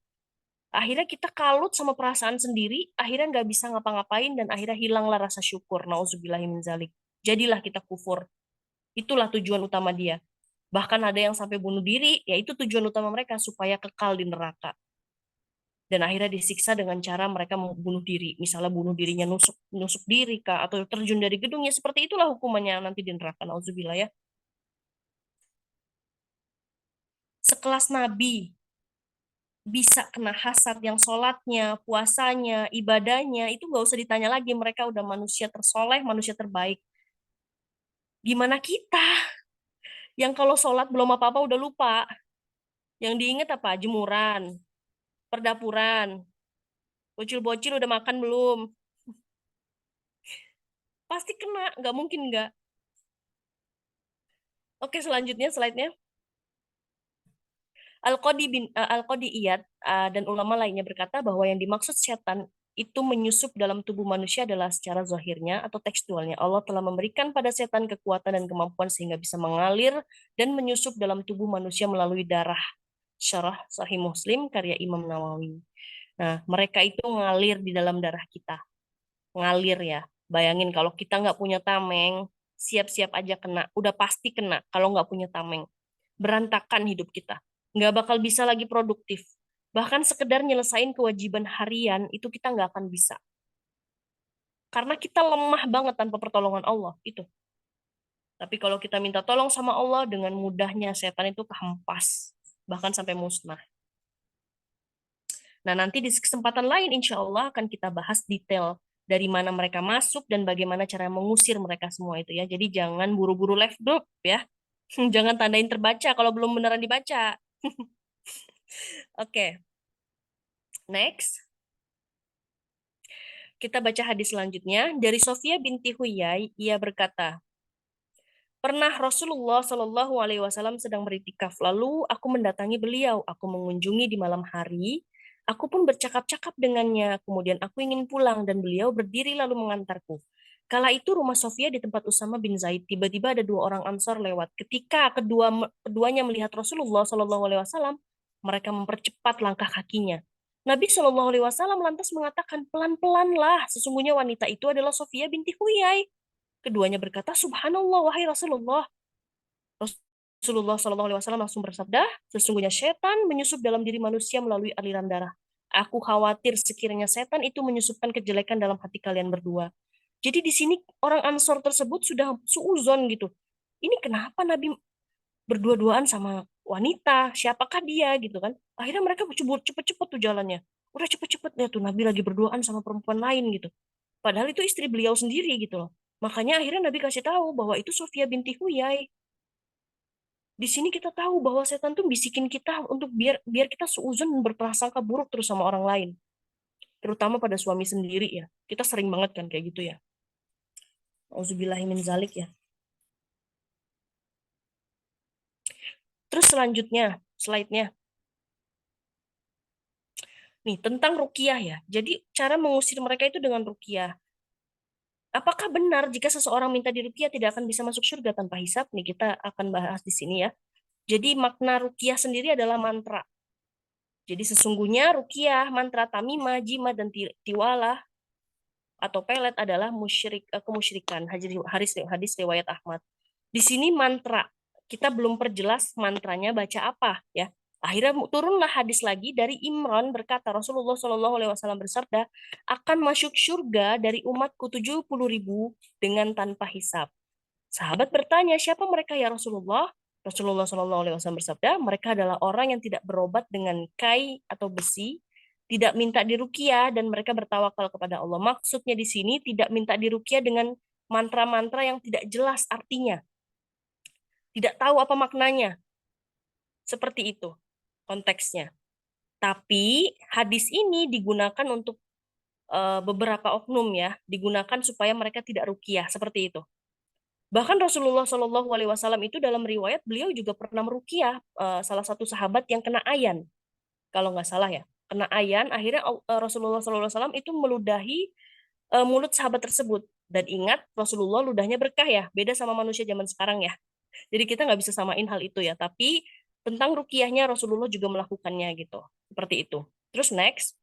Akhirnya kita kalut sama perasaan sendiri, akhirnya nggak bisa ngapa-ngapain, dan akhirnya hilanglah rasa syukur. Nauzubillahiminzalik. Jadilah kita kufur. Itulah tujuan utama dia. Bahkan ada yang sampai bunuh diri, yaitu tujuan utama mereka supaya kekal di neraka. Dan akhirnya disiksa dengan cara mereka membunuh diri. Misalnya bunuh dirinya nusuk nusuk diri kah, atau terjun dari gedungnya. Seperti itulah hukumannya nanti di neraka. Nauzubillah ya. Sekelas Nabi bisa kena hasad, yang sholatnya, puasanya, ibadahnya, itu nggak usah ditanya lagi. Mereka udah manusia tersoleh, manusia terbaik. Gimana kita yang kalau sholat belum apa-apa udah lupa. Yang diingat apa? Jemuran, perdapuran, bocil-bocil udah makan belum? Pasti kena, nggak mungkin nggak. Oke, selanjutnya slide-nya. Al-Qadi Iyad dan ulama lainnya berkata bahwa yang dimaksud setan itu menyusup dalam tubuh manusia adalah secara zahirnya atau tekstualnya. Allah telah memberikan pada setan kekuatan dan kemampuan sehingga bisa mengalir dan menyusup dalam tubuh manusia melalui darah. Syarah Sahih Muslim karya Imam Nawawi. Nah, mereka itu ngalir di dalam darah kita. Ngalir ya. Bayangin kalau kita nggak punya tameng, siap-siap aja kena. Udah pasti kena kalau nggak punya tameng. Berantakan hidup kita. Nggak bakal bisa lagi produktif. Bahkan sekedar nyelesain kewajiban harian, itu kita nggak akan bisa. Karena kita lemah banget tanpa pertolongan Allah. Itu. Tapi kalau kita minta tolong sama Allah, dengan mudahnya setan itu kehempas. Bahkan sampai musnah. Nah, nanti di kesempatan lain insya Allah akan kita bahas detail dari mana mereka masuk dan bagaimana cara mengusir mereka semua itu ya. Jadi jangan buru-buru left group ya. Jangan tandain terbaca kalau belum beneran dibaca. Oke, next. Kita baca hadis selanjutnya. Dari Sofia binti Huyai, ia berkata, pernah Rasulullah Shallallahu Alaihi Wasallam sedang beritikaf, lalu aku mendatangi beliau. Aku mengunjungi di malam hari. Aku pun bercakap-cakap dengannya. Kemudian aku ingin pulang dan beliau berdiri lalu mengantarku. Kala itu rumah Sofia di tempat Usama bin Zaid. Tiba-tiba ada dua orang Ansor lewat. Ketika keduanya melihat Rasulullah Shallallahu Alaihi Wasallam, mereka mempercepat langkah kakinya. Nabi Shallallahu Alaihi Wasallam lantas mengatakan, pelan-pelanlah. Sesungguhnya wanita itu adalah Sofia binti Huyai. Keduanya berkata, Subhanallah, wahai Rasulullah. Rasulullah Shallallahu Alaihi Wasallam langsung bersabda, sesungguhnya setan menyusup dalam diri manusia melalui aliran darah. Aku khawatir sekiranya setan itu menyusupkan kejelekan dalam hati kalian berdua. Jadi di sini orang Ansor tersebut sudah suuzon gitu. Ini kenapa Nabi berdua-duaan sama wanita? Siapakah dia gitu kan? Akhirnya mereka cepet-cepet tuh jalannya. Udah cepet-cepet ya tuh Nabi lagi berduaan sama perempuan lain gitu. Padahal itu istri beliau sendiri gitu loh. Makanya akhirnya Nabi kasih tahu bahwa itu Sofia binti Huyai. Di sini kita tahu bahwa setan tuh bisikin kita untuk biar biar kita seuzon berprasangka buruk terus sama orang lain, terutama pada suami sendiri ya. Kita sering banget kan kayak gitu ya. Auzubillahi min zalik ya. Terus selanjutnya, slide-nya. Nih, tentang ruqyah ya. Jadi cara mengusir mereka itu dengan ruqyah. Apakah benar jika seseorang minta diruqyah tidak akan bisa masuk surga tanpa hisab? Nih kita akan bahas di sini ya. Jadi makna ruqyah sendiri adalah mantra. Jadi sesungguhnya ruqyah, mantra tamimah, jimat, dan tiwalah atau pelet adalah kemusyrikan. Hadis riwayat Ahmad. Di sini mantra. Kita belum perjelas mantranya baca apa ya. Akhirnya turunlah hadis lagi dari Imran berkata Rasulullah Shallallahu Alaihi Wasallam bersabda, akan masuk surga dari umatku 70.000 dengan tanpa hisab. Sahabat bertanya, siapa mereka ya Rasulullah? Rasulullah SAW bersabda, mereka adalah orang yang tidak berobat dengan kai atau besi, tidak minta diruqyah dan mereka bertawakal kepada Allah. Maksudnya di sini tidak minta diruqyah dengan mantra-mantra yang tidak jelas artinya, tidak tahu apa maknanya. Seperti itu konteksnya. Tapi hadis ini digunakan untuk beberapa oknum ya, digunakan supaya mereka tidak ruqyah seperti itu. Bahkan Rasulullah Shallallahu Alaihi Wasallam itu dalam riwayat beliau juga pernah meruqyah salah satu sahabat yang kena ayan, kalau nggak salah ya, kena ayan. Akhirnya Rasulullah Shallallahu Alaihi Wasallam itu meludahi mulut sahabat tersebut. Dan ingat Rasulullah ludahnya berkah ya, beda sama manusia zaman sekarang ya. Jadi kita nggak bisa samain hal itu ya. Tapi tentang ruqyahnya Rasulullah juga melakukannya gitu, seperti itu. Terus next.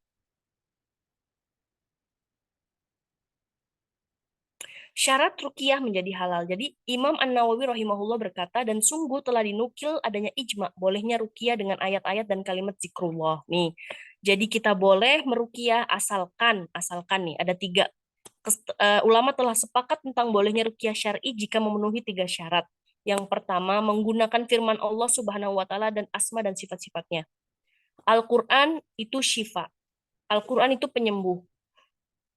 Syarat ruqyah menjadi halal. Jadi Imam An-Nawawi rahimahullah berkata, dan sungguh telah dinukil adanya ijma, bolehnya ruqyah dengan ayat-ayat dan kalimat zikrullah. Nih, jadi kita boleh meruqyah asalkan nih, ada tiga. Ulama telah sepakat tentang bolehnya ruqyah syar'i jika memenuhi tiga syarat. Yang pertama, menggunakan firman Allah Subhanahu wa taala dan asma dan sifat-sifatnya. Al-Qur'an itu syifa. Al-Qur'an itu penyembuh.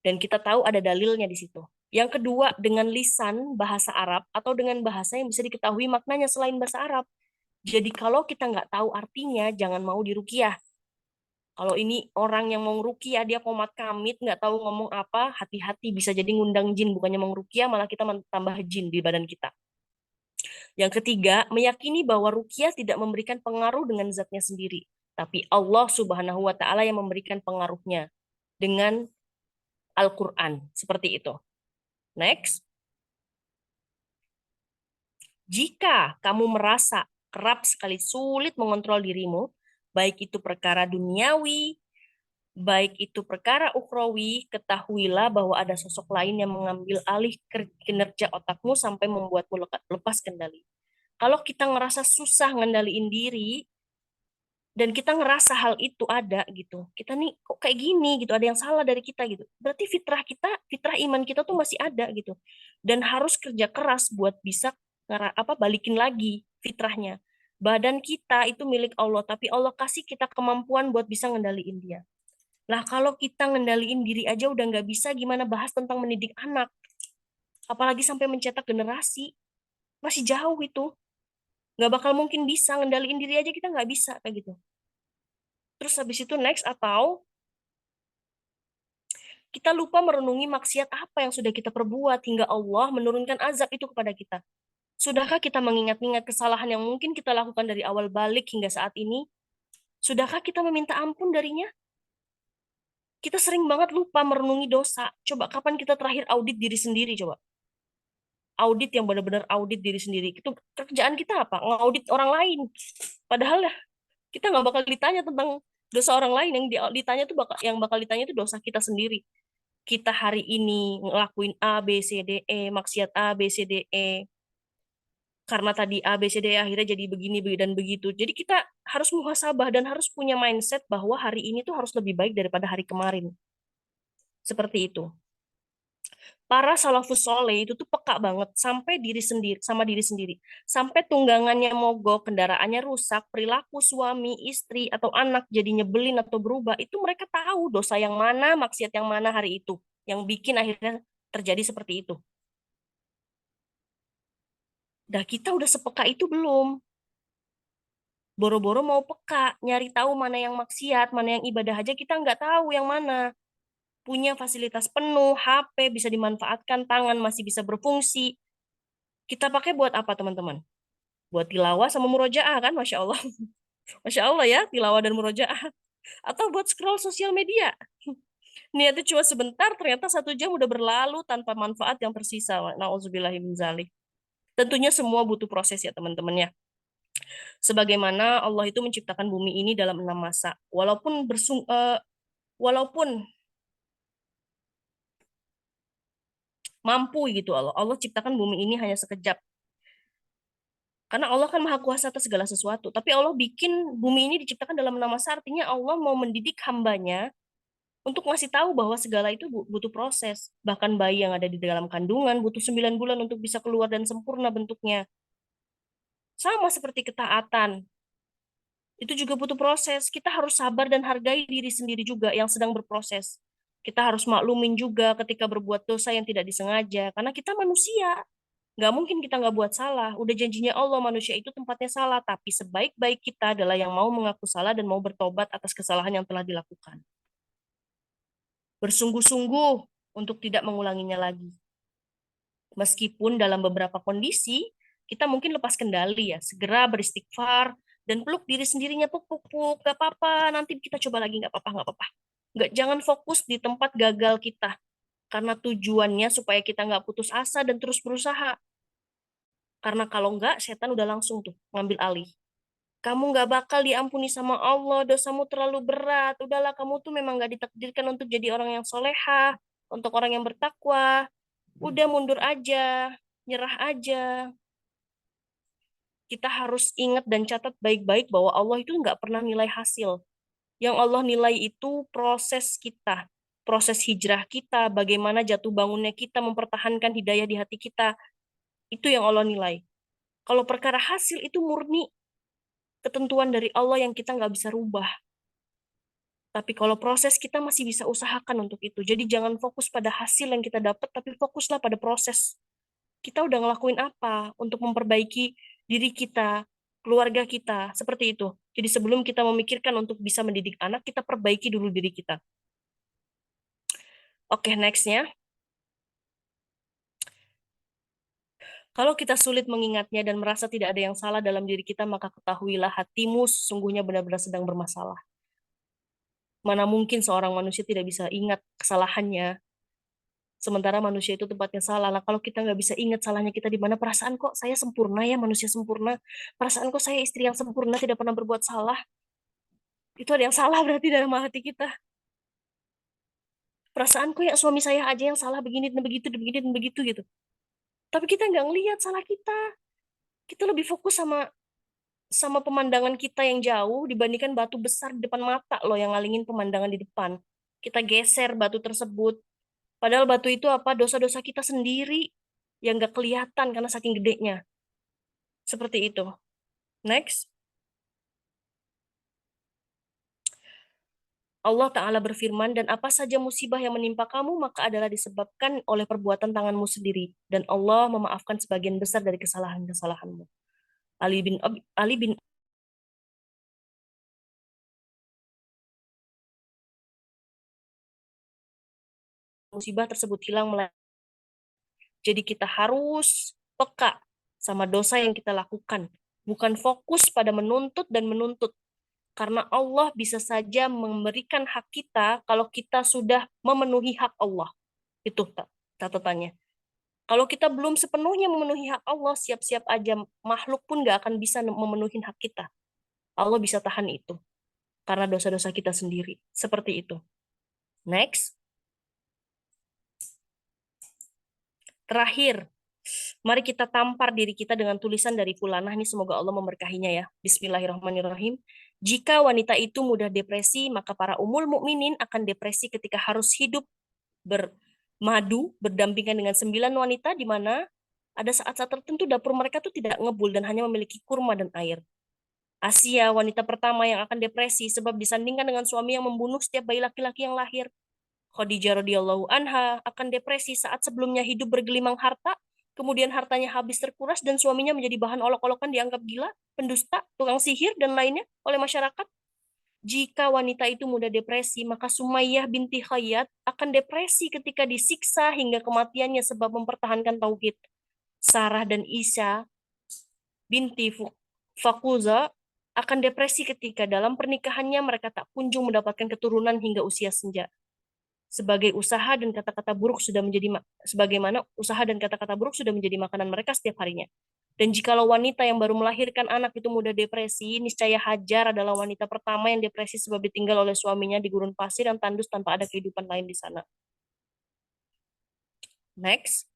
Dan kita tahu ada dalilnya di situ. Yang kedua, dengan lisan bahasa Arab atau dengan bahasa yang bisa diketahui maknanya selain bahasa Arab. Jadi kalau kita nggak tahu artinya, jangan mau diruqyah. Kalau ini orang yang mau ruqyah, dia komat kamit, nggak tahu ngomong apa, hati-hati bisa jadi ngundang jin, bukannya mau ruqyah, malah kita tambah jin di badan kita. Yang ketiga, meyakini bahwa ruqyah tidak memberikan pengaruh dengan zatnya sendiri, tapi Allah Subhanahu wa taala yang memberikan pengaruhnya dengan Al-Qur'an. Seperti itu. Next. Jika kamu merasa kerap sekali sulit mengontrol dirimu, baik itu perkara duniawi, baik itu perkara ukhrawi, ketahuilah bahwa ada sosok lain yang mengambil alih kinerja otakmu sampai membuatmu lepas kendali. Kalau kita ngerasa susah ngendaliin diri, dan kita ngerasa hal itu ada gitu, kita nih kok kayak gini gitu, ada yang salah dari kita gitu, berarti fitrah iman kita tuh masih ada gitu, dan harus kerja keras buat bisa balikin lagi fitrahnya. Badan kita itu milik Allah, tapi Allah kasih kita kemampuan buat bisa ngendaliin dia. Lah kalau kita ngendaliin diri aja udah nggak bisa, gimana bahas tentang mendidik anak, apalagi sampai mencetak generasi. Masih jauh itu, nggak bakal mungkin bisa ngendaliin diri aja, kita nggak bisa kayak gitu. Terus habis itu next, atau kita lupa merenungi maksiat apa yang sudah kita perbuat hingga Allah menurunkan azab itu kepada kita. Sudahkah kita mengingat-ingat kesalahan yang mungkin kita lakukan dari awal balik hingga saat ini? Sudahkah kita meminta ampun darinya? Kita sering banget lupa merenungi dosa. Coba kapan kita terakhir audit diri sendiri, coba. Audit yang benar-benar audit diri sendiri. Itu kerjaan kita apa? Ngaudit orang lain. Padahal ya kita nggak bakal ditanya tentang dosa orang lain, yang ditanya tuh bakal ditanya itu dosa kita sendiri. Kita hari ini ngelakuin A, B, C, D, E, maksiat A, B, C, D, E. Karena tadi A, B, C, D, E akhirnya jadi begini dan begitu. Jadi kita harus muhasabah dan harus punya mindset bahwa hari ini tuh harus lebih baik daripada hari kemarin. Seperti itu. Para salafus soleh itu tuh peka banget sampai diri sendiri sama diri sendiri. Sampai tunggangannya mogok, kendaraannya rusak, perilaku suami, istri atau anak jadi nyebelin atau berubah, itu mereka tahu dosa yang mana, maksiat yang mana hari itu yang bikin akhirnya terjadi seperti itu. Dah kita udah sepeka itu belum? Boro-boro mau peka, nyari tahu mana yang maksiat, mana yang ibadah aja kita nggak tahu yang mana. Punya fasilitas penuh, HP bisa dimanfaatkan, tangan masih bisa berfungsi. Kita pakai buat apa teman-teman? Buat tilawah sama murojaah kan, Masya Allah. Masya Allah ya, tilawah dan murojaah. Atau buat scroll sosial media. Niatnya cuma sebentar, ternyata 1 jam udah berlalu tanpa manfaat yang tersisa. Nauzubillahiminzalik. Tentunya semua butuh proses ya teman-teman ya. Sebagaimana Allah itu menciptakan bumi ini dalam 6 masa. Walaupun mampu gitu Allah. Allah ciptakan bumi ini hanya sekejap. Karena Allah kan maha kuasa atas segala sesuatu. Tapi Allah bikin bumi ini diciptakan dalam 6 masa, artinya Allah mau mendidik hambanya untuk ngasih tahu bahwa segala itu butuh proses. Bahkan bayi yang ada di dalam kandungan butuh 9 bulan untuk bisa keluar dan sempurna bentuknya. Sama seperti ketaatan, itu juga butuh proses. Kita harus sabar dan hargai diri sendiri juga yang sedang berproses. Kita harus maklumin juga ketika berbuat dosa yang tidak disengaja, karena kita manusia. Nggak mungkin kita nggak buat salah. Udah janjinya Allah, manusia itu tempatnya salah. Tapi sebaik-baik kita adalah yang mau mengaku salah dan mau bertobat atas kesalahan yang telah dilakukan. Bersungguh-sungguh untuk tidak mengulanginya lagi. Meskipun dalam beberapa kondisi, kita mungkin lepas kendali ya. Segera beristighfar dan peluk diri sendirinya, puk-puk-puk. Gak apa-apa, nanti kita coba lagi. Gak apa-apa, gak apa-apa. Nggak, jangan fokus di tempat gagal kita. Karena tujuannya supaya kita nggak putus asa dan terus berusaha. Karena kalau nggak, setan udah langsung tuh ngambil alih. Kamu nggak bakal diampuni sama Allah, dosamu terlalu berat. Udahlah, kamu tuh memang nggak ditakdirkan untuk jadi orang yang solehah, untuk orang yang bertakwa. Udah mundur aja, nyerah aja. Kita harus ingat dan catat baik-baik bahwa Allah itu nggak pernah nilai hasil. Yang Allah nilai itu proses kita, proses hijrah kita, bagaimana jatuh bangunnya kita mempertahankan hidayah di hati kita. Itu yang Allah nilai. Kalau perkara hasil itu murni ketentuan dari Allah yang kita nggak bisa rubah. Tapi kalau proses kita masih bisa usahakan untuk itu. Jadi jangan fokus pada hasil yang kita dapat, tapi fokuslah pada proses. Kita udah ngelakuin apa untuk memperbaiki diri kita, keluarga kita, seperti itu. Jadi sebelum kita memikirkan untuk bisa mendidik anak, kita perbaiki dulu diri kita. Oke, nextnya. Kalau kita sulit mengingatnya dan merasa tidak ada yang salah dalam diri kita, maka ketahuilah hatimu sesungguhnya benar-benar sedang bermasalah. Mana mungkin seorang manusia tidak bisa ingat kesalahannya, sementara manusia itu tempatnya salah. Nah, kalau kita nggak bisa ingat salahnya kita di mana, perasaan kok saya sempurna ya, manusia sempurna. Perasaan kok saya istri yang sempurna, tidak pernah berbuat salah. Itu ada yang salah berarti dalam hati kita. Perasaan kok ya suami saya aja yang salah begini dan begitu, dan begini dan begitu gitu. Tapi kita nggak ngelihat salah kita. Kita lebih fokus sama sama pemandangan kita yang jauh dibandingkan batu besar di depan mata loh yang ngalingin pemandangan di depan. Kita geser batu tersebut. Padahal batu itu apa? Dosa-dosa kita sendiri yang nggak kelihatan karena saking gedenya. Seperti itu. Next. Allah Ta'ala berfirman, dan apa saja musibah yang menimpa kamu, maka adalah disebabkan oleh perbuatan tanganmu sendiri. Dan Allah memaafkan sebagian besar dari kesalahan-kesalahanmu. Ali bin musibah tersebut hilang. Jadi kita harus peka sama dosa yang kita lakukan. Bukan fokus pada menuntut dan menuntut. Karena Allah bisa saja memberikan hak kita kalau kita sudah memenuhi hak Allah. Itu catatannya. Kalau kita belum sepenuhnya memenuhi hak Allah, siap-siap aja makhluk pun gak akan bisa memenuhi hak kita. Allah bisa tahan itu. Karena dosa-dosa kita sendiri. Seperti itu. Next. Terakhir, mari kita tampar diri kita dengan tulisan dari Fulanah ini, semoga Allah memberkahinya ya. Bismillahirrahmanirrahim. Jika wanita itu mudah depresi, maka para umul mukminin akan depresi ketika harus hidup bermadu, berdampingan dengan 9 wanita di mana ada saat-saat tertentu dapur mereka tuh tidak ngebul dan hanya memiliki kurma dan air. Asia, wanita pertama yang akan depresi sebab disandingkan dengan suami yang membunuh setiap bayi laki-laki yang lahir. Khadijah radhiyallahu anha akan depresi saat sebelumnya hidup bergelimang harta, kemudian hartanya habis terkuras dan suaminya menjadi bahan olok-olokan, dianggap gila, pendusta, tukang sihir, dan lainnya oleh masyarakat. Jika wanita itu mudah depresi, maka Sumayyah binti Khayyat akan depresi ketika disiksa hingga kematiannya sebab mempertahankan tauhid. Sarah dan Isa binti Fakuza akan depresi ketika dalam pernikahannya mereka tak kunjung mendapatkan keturunan hingga usia senja. Sebagai usaha dan kata-kata buruk sudah menjadi sebagaimana usaha dan kata-kata buruk sudah menjadi makanan mereka setiap harinya. Dan jikalau wanita yang baru melahirkan anak itu mudah depresi, niscaya Hajar adalah wanita pertama yang depresi sebab ditinggal oleh suaminya di gurun pasir yang tandus tanpa ada kehidupan lain di sana. Next.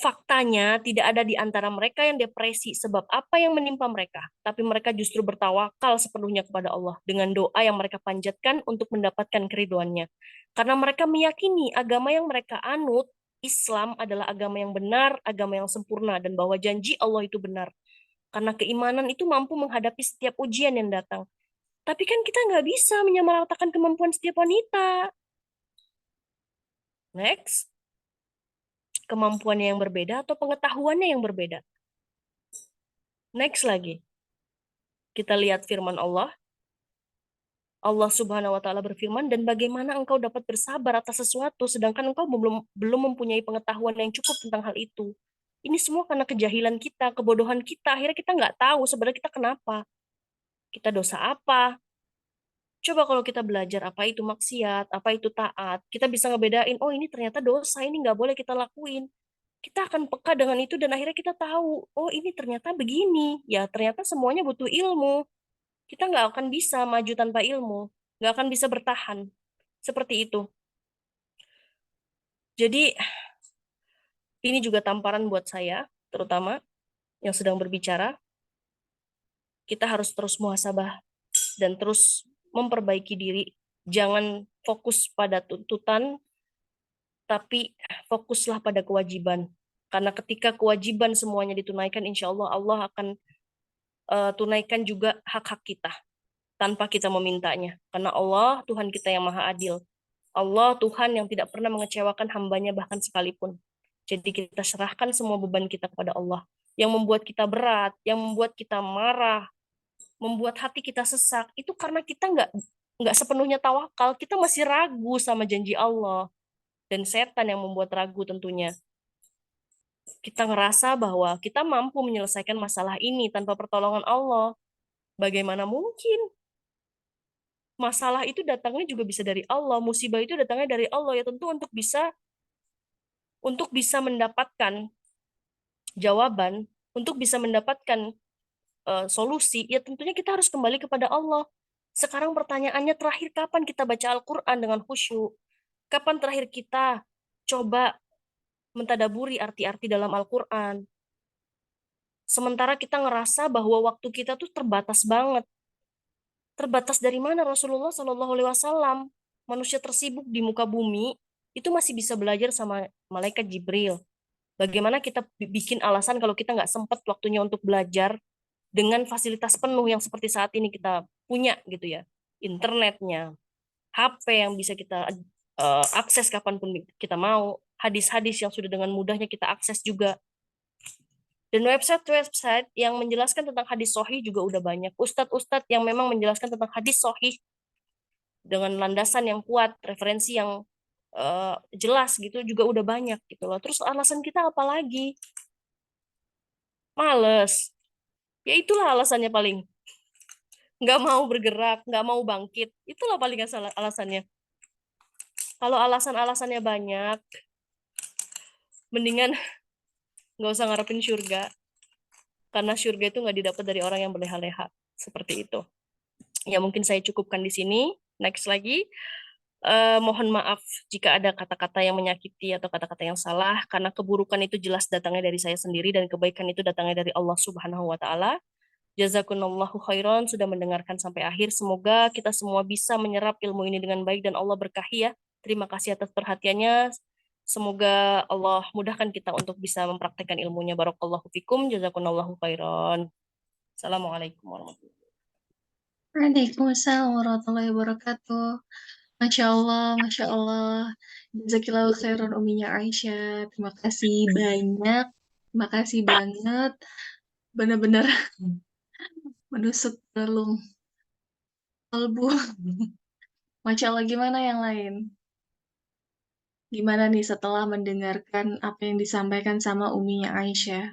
Faktanya tidak ada di antara mereka yang depresi sebab apa yang menimpa mereka, tapi mereka justru bertawakal sepenuhnya kepada Allah dengan doa yang mereka panjatkan untuk mendapatkan keriduannya. Karena mereka meyakini agama yang mereka anut, Islam adalah agama yang benar, agama yang sempurna, dan bahwa janji Allah itu benar. Karena keimanan itu mampu menghadapi setiap ujian yang datang. Tapi kan kita nggak bisa menyamaratakan kemampuan setiap wanita. Next, kemampuannya yang berbeda atau pengetahuannya yang berbeda. Next lagi, kita lihat firman Allah. Allah Subhanahu wa taala berfirman, "Dan bagaimana engkau dapat bersabar atas sesuatu sedangkan engkau belum mempunyai pengetahuan yang cukup tentang hal itu." Ini semua karena kejahilan kita, kebodohan kita. Akhirnya kita nggak tahu sebenarnya kita kenapa. Kita dosa apa? Coba kalau kita belajar apa itu maksiat, apa itu taat, kita bisa ngebedain, oh ini ternyata dosa, ini nggak boleh kita lakuin. Kita akan peka dengan itu dan akhirnya kita tahu, oh ini ternyata begini. Ya ternyata semuanya butuh ilmu. Kita nggak akan bisa maju tanpa ilmu, nggak akan bisa bertahan. Seperti itu. Jadi ini juga tamparan buat saya, terutama yang sedang berbicara, kita harus terus muhasabah dan terus memperbaiki diri. Jangan fokus pada tuntutan, tapi fokuslah pada kewajiban. Karena ketika kewajiban semuanya ditunaikan, insya Allah Allah akan tunaikan juga hak-hak kita tanpa kita memintanya. Karena Allah Tuhan kita yang maha adil. Allah Tuhan yang tidak pernah mengecewakan hambanya bahkan sekalipun. Jadi kita serahkan semua beban kita kepada Allah. Yang membuat kita berat, yang membuat kita marah, membuat hati kita sesak, itu karena kita nggak sepenuhnya tawakal. Kita masih ragu sama janji Allah. Dan setan yang membuat ragu tentunya. Kita ngerasa bahwa kita mampu menyelesaikan masalah ini tanpa pertolongan Allah. Bagaimana mungkin? Masalah itu datangnya juga bisa dari Allah, musibah itu datangnya dari Allah. Ya tentu untuk bisa mendapatkan jawaban, untuk bisa mendapatkan solusi, ya tentunya kita harus kembali kepada Allah. Sekarang pertanyaannya, terakhir kapan kita baca Al-Quran dengan khusyuk? Kapan terakhir kita coba mentadaburi arti-arti dalam Al-Quran? Sementara kita ngerasa bahwa waktu kita tuh terbatas banget. Terbatas dari mana? Rasulullah Shallallahu Alaihi Wasallam, manusia tersibuk di muka bumi, itu masih bisa belajar sama malaikat Jibril. Bagaimana kita bikin alasan kalau kita nggak sempat waktunya untuk belajar dengan fasilitas penuh yang seperti saat ini kita punya gitu ya. Internetnya, HP yang bisa kita akses kapanpun kita mau, hadis-hadis yang sudah dengan mudahnya kita akses juga. Dan website-website yang menjelaskan tentang hadis sahih juga udah banyak. Ustadz-ustadz yang memang menjelaskan tentang hadis sahih dengan landasan yang kuat, referensi yang jelas gitu juga udah banyak gitu loh. Terus alasan kita apa lagi? Males. Ya itulah alasannya paling. Nggak mau bergerak, nggak mau bangkit. Itulah paling alasannya. Kalau alasan-alasannya banyak, mendingan nggak usah ngarepin surga. Karena surga itu nggak didapat dari orang yang berleha-leha. Seperti itu. Ya mungkin saya cukupkan di sini. Next lagi. Mohon maaf jika ada kata-kata yang menyakiti atau kata-kata yang salah, karena keburukan itu jelas datangnya dari saya sendiri dan kebaikan itu datangnya dari Allah Subhanahu wa taala. Jazakumullahu khairan sudah mendengarkan sampai akhir. Semoga kita semua bisa menyerap ilmu ini dengan baik dan Allah berkahi ya. Terima kasih atas perhatiannya. Semoga Allah mudahkan kita untuk bisa mempraktekkan ilmunya. Barakallahu fikum. Jazakumullahu khairan. Assalamualaikum warahmatullahi wabarakatuh. Waalaikumsalam warahmatullahi wabarakatuh. Masya Allah, Masya Allah. Jazakillahu khairan uminya Aisyah. Terima kasih banyak. Terima kasih banget. Benar-benar menusuk relung kalbu. Masya Allah, gimana yang lain? Gimana nih setelah mendengarkan apa yang disampaikan sama uminya Aisyah?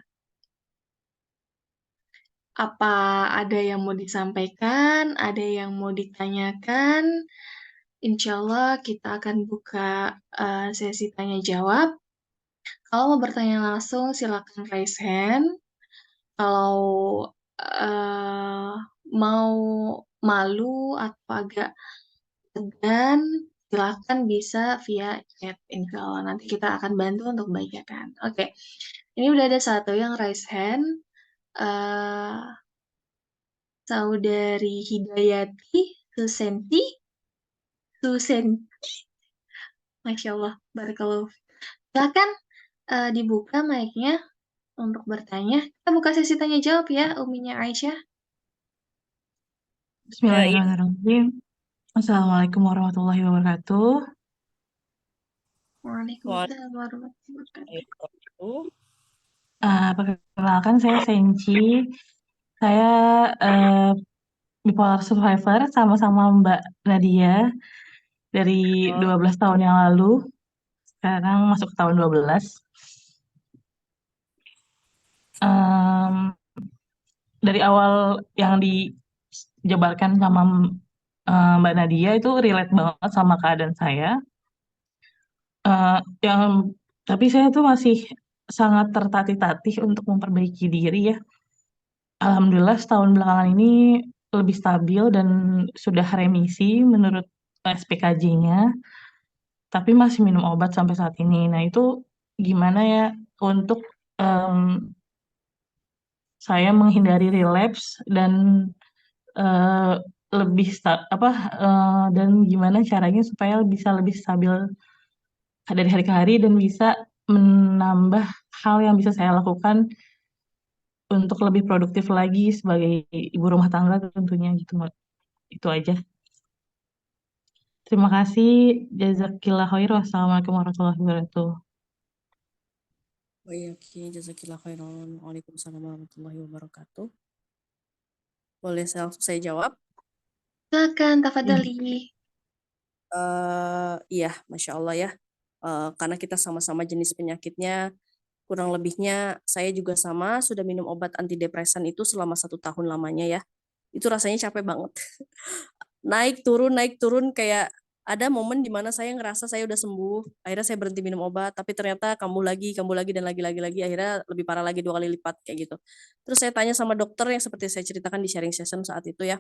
Apa ada yang mau disampaikan? Ada yang mau ditanyakan? Insya Allah kita akan buka sesi tanya jawab. Kalau mau bertanya langsung, silakan raise hand. Kalau eh, mau malu atau agak segan, silakan bisa via chat. Insya Allah nanti kita akan bantu untuk bacakan. Oke, Ini udah ada satu yang raise hand. eh Saudari Hidayati Susenti. Susenti. Masya Allah. Barakallahu. Silakan dibuka mic-nya untuk bertanya. Kita buka sesi tanya jawab ya, Uminya Aisyah. Iya. Bismillahirrahmanirrahim. Assalamualaikum warahmatullahi wabarakatuh. Waalaikumsalam warahmatullahi wabarakatuh. Waalaikumsalam. Perkenalkan, saya Senci. Saya bipolar survivor sama-sama Mbak Nadia dari 12 tahun yang lalu. Sekarang masuk ke tahun 12. Dari awal yang dijabarkan sama Mbak Nadia itu relate banget sama keadaan saya. Tapi saya tuh masih sangat tertatih-tatih untuk memperbaiki diri ya. Alhamdulillah setahun belakangan ini lebih stabil dan sudah remisi menurut SPKJ-nya, tapi masih minum obat sampai saat ini. Nah itu gimana ya untuk saya menghindari relapse dan eh, lebih dan gimana caranya supaya bisa lebih stabil dari hari ke hari dan bisa menambah hal yang bisa saya lakukan untuk lebih produktif lagi sebagai ibu rumah tangga tentunya gitu, Mbak. Itu aja. Terima kasih. Jazakillah khair. Wassalamualaikum warahmatullahi wabarakatuh. Oke, jazakillah khairan. Waalaikumsalam warahmatullahi wabarakatuh. Boleh saya jawab? Silakan, tafadhali. Iya, Masya Allah ya. Karena kita sama-sama jenis penyakitnya, kurang lebihnya saya juga sama, sudah minum obat antidepresan itu selama 1 tahun lamanya ya. Itu rasanya capek banget. Naik turun kayak ada momen di mana saya ngerasa saya udah sembuh, akhirnya saya berhenti minum obat, tapi ternyata kambuh lagi dan lagi, akhirnya lebih parah lagi 2 kali lipat kayak gitu. Terus saya tanya sama dokter yang seperti saya ceritakan di sharing session saat itu ya,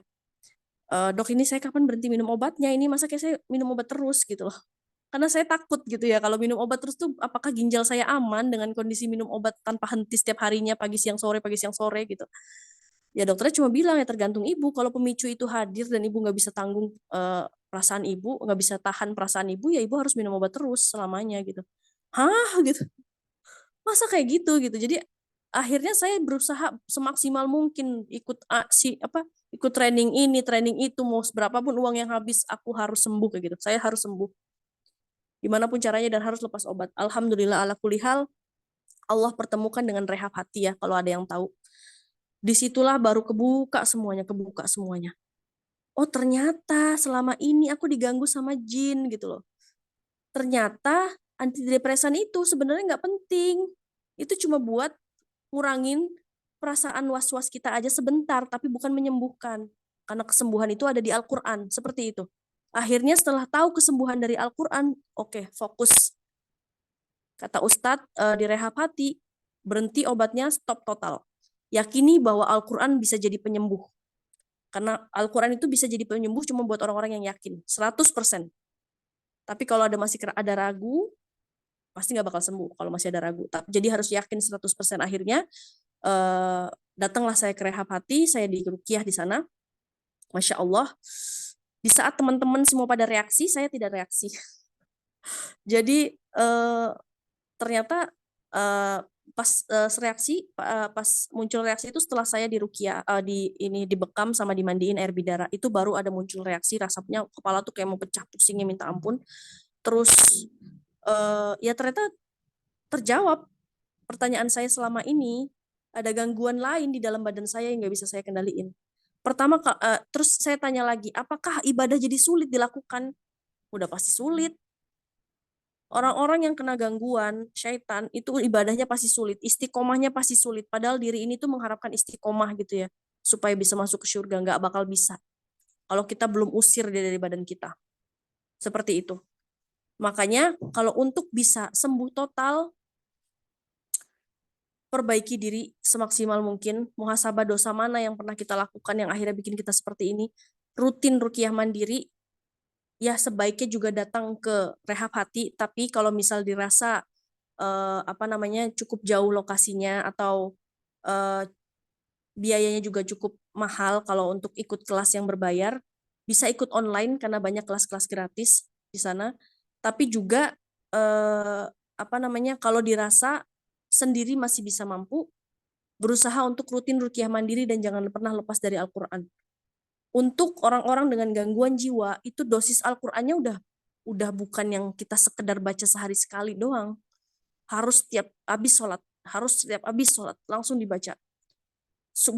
dok ini saya kapan berhenti minum obatnya, ini masa kayak saya minum obat terus gitu loh. Karena saya takut gitu ya, kalau minum obat terus tuh apakah ginjal saya aman dengan kondisi minum obat tanpa henti setiap harinya pagi siang sore gitu. Ya dokternya cuma bilang ya tergantung ibu, kalau pemicu itu hadir dan ibu nggak bisa tanggung perasaan ibu, nggak bisa tahan perasaan ibu, ya ibu harus minum obat terus selamanya gitu. Hah gitu, masa kayak gitu. Jadi akhirnya saya berusaha semaksimal mungkin ikut training ini training itu, mau berapapun uang yang habis aku harus sembuh kayak gitu, saya harus sembuh gimana pun caranya dan harus lepas obat. Alhamdulillah ala kulihal Allah pertemukan dengan rehab hati ya, kalau ada yang tahu. Disitulah baru kebuka semuanya. Oh ternyata selama ini aku diganggu sama jin gitu loh. Ternyata antidepresan itu sebenarnya nggak penting. Itu cuma buat ngurangin perasaan was-was kita aja sebentar, tapi bukan menyembuhkan. Karena kesembuhan itu ada di Al-Quran, seperti itu. Akhirnya setelah tahu kesembuhan dari Al-Quran, oke, fokus. Kata Ustadz di rehab hati, berhenti obatnya, stop total. Yakini bahwa Al-Quran bisa jadi penyembuh. Karena Al-Quran itu bisa jadi penyembuh cuma buat orang-orang yang yakin, 100%. Tapi kalau masih ada ragu, pasti nggak bakal sembuh kalau masih ada ragu. Jadi harus yakin 100%. Akhirnya datanglah saya ke rehab hati, saya di ruqyah di sana. Masya Allah, di saat teman-teman semua pada reaksi, saya tidak reaksi. Jadi ternyata pas muncul reaksi itu setelah saya di ruqyah dibekam sama dimandiin air bidara, itu baru ada muncul reaksi, rasanya kepala tuh kayak mau pecah, pusingnya minta ampun. Terus ya ternyata terjawab pertanyaan saya selama ini, ada gangguan lain di dalam badan saya yang nggak bisa saya kendaliin. Pertama, terus saya tanya lagi, apakah ibadah jadi sulit dilakukan? Udah pasti sulit. Orang-orang yang kena gangguan syaitan itu ibadahnya pasti sulit, istiqomahnya pasti sulit. Padahal diri ini tuh mengharapkan istiqomah gitu ya, supaya bisa masuk ke surga, nggak bakal bisa kalau kita belum usir dia dari badan kita. Seperti itu. Makanya kalau untuk bisa sembuh total, perbaiki diri semaksimal mungkin, muhasabah dosa mana yang pernah kita lakukan yang akhirnya bikin kita seperti ini, rutin ruqyah mandiri, ya sebaiknya juga datang ke rehab hati, tapi kalau misal dirasa cukup jauh lokasinya atau biayanya juga cukup mahal kalau untuk ikut kelas yang berbayar, bisa ikut online karena banyak kelas-kelas gratis di sana. Tapi juga kalau dirasa sendiri masih bisa mampu, berusaha untuk rutin ruqyah mandiri dan jangan pernah lepas dari Al-Quran. Untuk orang-orang dengan gangguan jiwa, itu dosis Al-Qurannya udah bukan yang kita sekedar baca sehari sekali doang. Harus setiap habis sholat, langsung dibaca.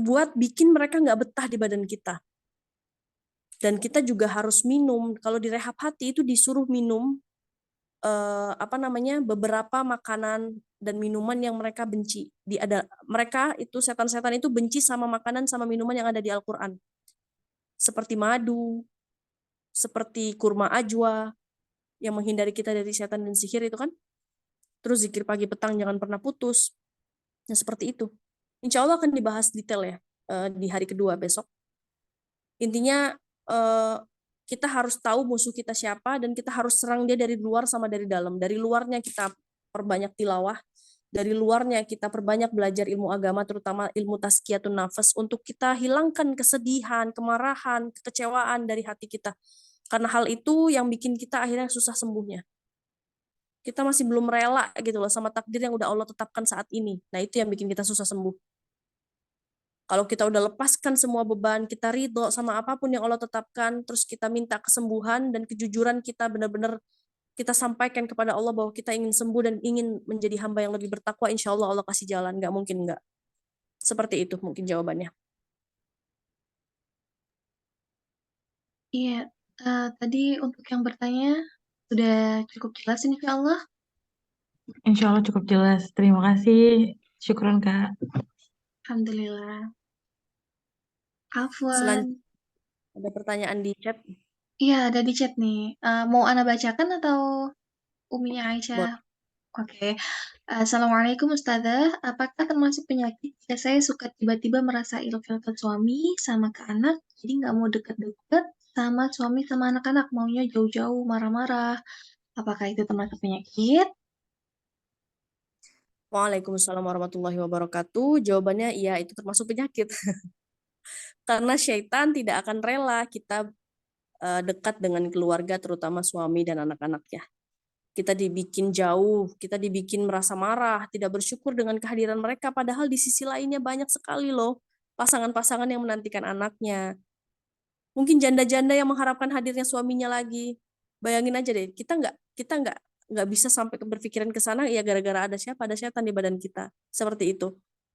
Buat bikin mereka nggak betah di badan kita. Dan kita juga harus minum. Kalau di rehab hati itu disuruh minum beberapa makanan dan minuman yang mereka benci. Mereka itu setan-setan itu benci sama makanan sama minuman yang ada di Al-Quran. Seperti madu, seperti kurma ajwa yang menghindari kita dari setan dan sihir itu kan. Terus zikir pagi petang jangan pernah putus. Nah, seperti itu. Insya Allah akan dibahas detail ya di hari kedua besok. Intinya kita harus tahu musuh kita siapa dan kita harus serang dia dari luar sama dari dalam. Dari luarnya kita perbanyak tilawah, dari luarnya kita perbanyak belajar ilmu agama, terutama ilmu tazkiyatun nafas, untuk kita hilangkan kesedihan, kemarahan, kekecewaan dari hati kita. Karena hal itu yang bikin kita akhirnya susah sembuhnya. Kita masih belum rela gitu loh sama takdir yang udah Allah tetapkan saat ini. Nah, itu yang bikin kita susah sembuh. Kalau kita udah lepaskan semua beban, kita ridho sama apapun yang Allah tetapkan, terus kita minta kesembuhan dan kejujuran kita benar-benar kita sampaikan kepada Allah bahwa kita ingin sembuh dan ingin menjadi hamba yang lebih bertakwa, insya Allah Allah kasih jalan, nggak mungkin nggak. Seperti itu mungkin jawabannya. Iya, tadi untuk yang bertanya sudah cukup jelas insya Allah. Insya Allah cukup jelas. Terima kasih. Syukron, Kak. Alhamdulillah. Afwan. Selanjutnya ada pertanyaan di chat. Iya, ada di chat nih. Mau Ana bacakan atau Uminya Aisyah? Boleh. Oke. Assalamualaikum Ustazah. Apakah termasuk penyakit jika saya suka tiba-tiba merasa ilfil ke suami sama ke anak, jadi nggak mau deket-deket sama suami sama anak-anak, maunya jauh-jauh, marah-marah. Apakah itu termasuk penyakit? Waalaikumsalam warahmatullahi wabarakatuh. Jawabannya iya, itu termasuk penyakit. Karena syaitan tidak akan rela kita dekat dengan keluarga, terutama suami dan anak-anaknya. Kita dibikin jauh, kita dibikin merasa marah, tidak bersyukur dengan kehadiran mereka, padahal di sisi lainnya banyak sekali loh pasangan-pasangan yang menantikan anaknya. Mungkin janda-janda yang mengharapkan hadirnya suaminya lagi. Bayangin aja deh, kita nggak bisa sampai berpikiran ke sana ya gara-gara ada siapa, ada setan di badan kita. Seperti itu.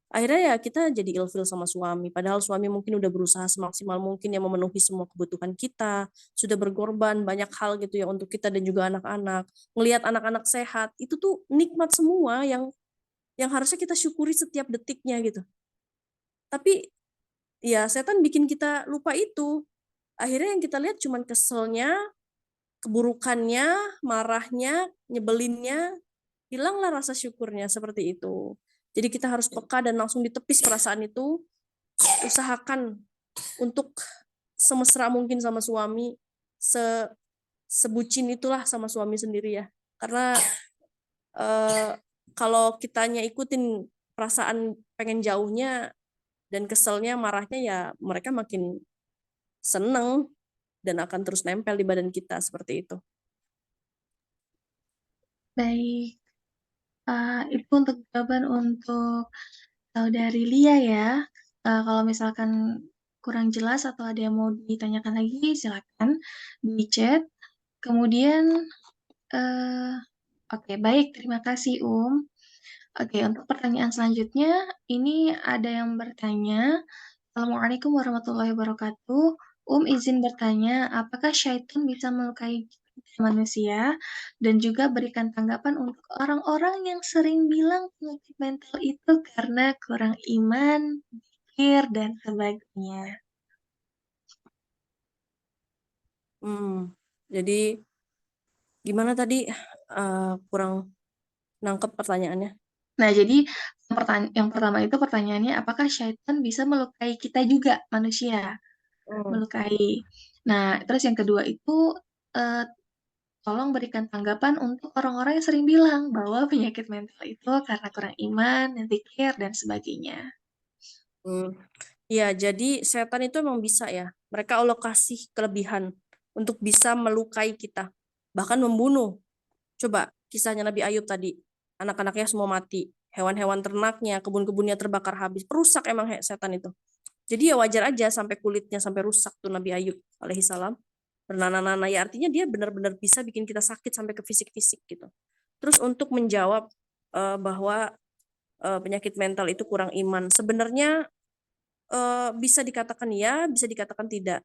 Akhirnya ya kita jadi ilfil sama suami, padahal suami mungkin udah berusaha semaksimal mungkin yang memenuhi semua kebutuhan kita, sudah berkorban banyak hal gitu ya untuk kita dan juga anak-anak. Ngelihat anak-anak sehat, itu tuh nikmat semua yang harusnya kita syukuri setiap detiknya gitu. Tapi ya setan bikin kita lupa itu. Akhirnya yang kita lihat cuman keselnya, keburukannya, marahnya, nyebelinnya, hilanglah rasa syukurnya seperti itu. Jadi kita harus peka dan langsung ditepis perasaan itu. Usahakan untuk semesra mungkin sama suami, sebucin itulah sama suami sendiri ya. Karena kalau kitanya ikutin perasaan pengen jauhnya dan keselnya, marahnya ya mereka makin seneng dan akan terus nempel di badan kita seperti itu. Baik. Itu untuk jawaban untuk saudari Lia ya. Kalau misalkan kurang jelas atau ada yang mau ditanyakan lagi, silakan di chat. Kemudian, oke, baik, terima kasih Oke, untuk pertanyaan selanjutnya, ini ada yang bertanya, Assalamualaikum warahmatullahi wabarakatuh. Izin bertanya, apakah syaitan bisa melukai manusia? Dan juga berikan tanggapan untuk orang-orang yang sering bilang penyakit mental itu karena kurang iman, pikir, dan sebagainya. Jadi gimana tadi kurang nangkep pertanyaannya? Nah, jadi yang pertama itu pertanyaannya, apakah syaitan bisa melukai kita juga, manusia? Melukai. Nah, terus yang kedua itu, tolong berikan tanggapan untuk orang-orang yang sering bilang bahwa penyakit mental itu karena kurang iman, zikir, dan sebagainya. Ya, jadi setan itu emang bisa ya. Mereka Allah kasih kelebihan untuk bisa melukai kita, bahkan membunuh. Coba kisahnya Nabi Ayub tadi, anak-anaknya semua mati, hewan-hewan ternaknya, kebun-kebunnya terbakar habis, perusak emang setan itu. Jadi ya wajar aja sampai kulitnya sampai rusak tuh Nabi Ayub alaihissalam. Bernanah-nanah ya artinya dia benar-benar bisa bikin kita sakit sampai ke fisik-fisik gitu. Terus untuk menjawab bahwa penyakit mental itu kurang iman, sebenarnya bisa dikatakan ya, bisa dikatakan tidak.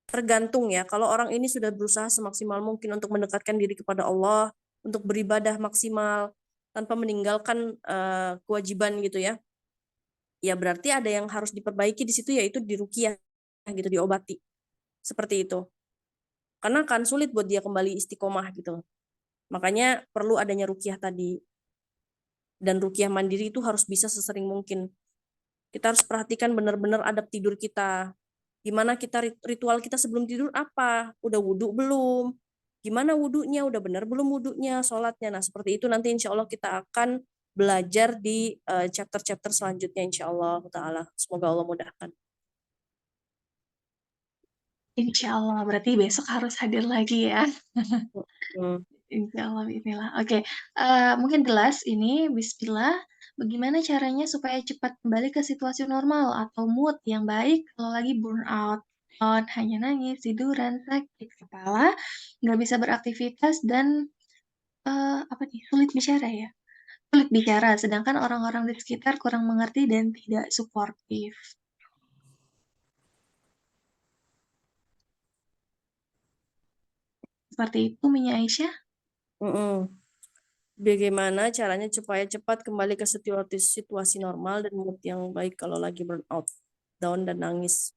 Tergantung ya, kalau orang ini sudah berusaha semaksimal mungkin untuk mendekatkan diri kepada Allah, untuk beribadah maksimal, tanpa meninggalkan kewajiban gitu ya, ya berarti ada yang harus diperbaiki di situ, yaitu diruqyah gitu, diobati. Seperti itu. Karena kan sulit buat dia kembali istiqomah gitu. Makanya perlu adanya ruqyah tadi. Dan ruqyah mandiri itu harus bisa sesering mungkin. Kita harus perhatikan benar-benar adab tidur kita. Gimana kita ritual kita sebelum tidur apa? Udah wudhu belum? Gimana wudhunya? Udah benar belum wudhunya? Sholatnya. Nah seperti itu nanti insya Allah kita akan belajar di chapter-chapter selanjutnya insya Allah ta'ala. Semoga Allah mudahkan. Insya Allah, berarti besok harus hadir lagi ya. Hmm. Insya Allah, bismillah. Oke, mungkin jelas ini, bismillah. Bagaimana caranya supaya cepat kembali ke situasi normal atau mood yang baik kalau lagi burnout, hanya nangis, tiduran, sakit kepala, nggak bisa beraktivitas dan apa nih, sulit bicara ya? Sulit bicara, sedangkan orang-orang di sekitar kurang mengerti dan tidak suportif. Seperti itu, Minya Aisyah. Bagaimana caranya supaya cepat kembali ke situasi normal dan mood yang baik kalau lagi burnout, down dan nangis?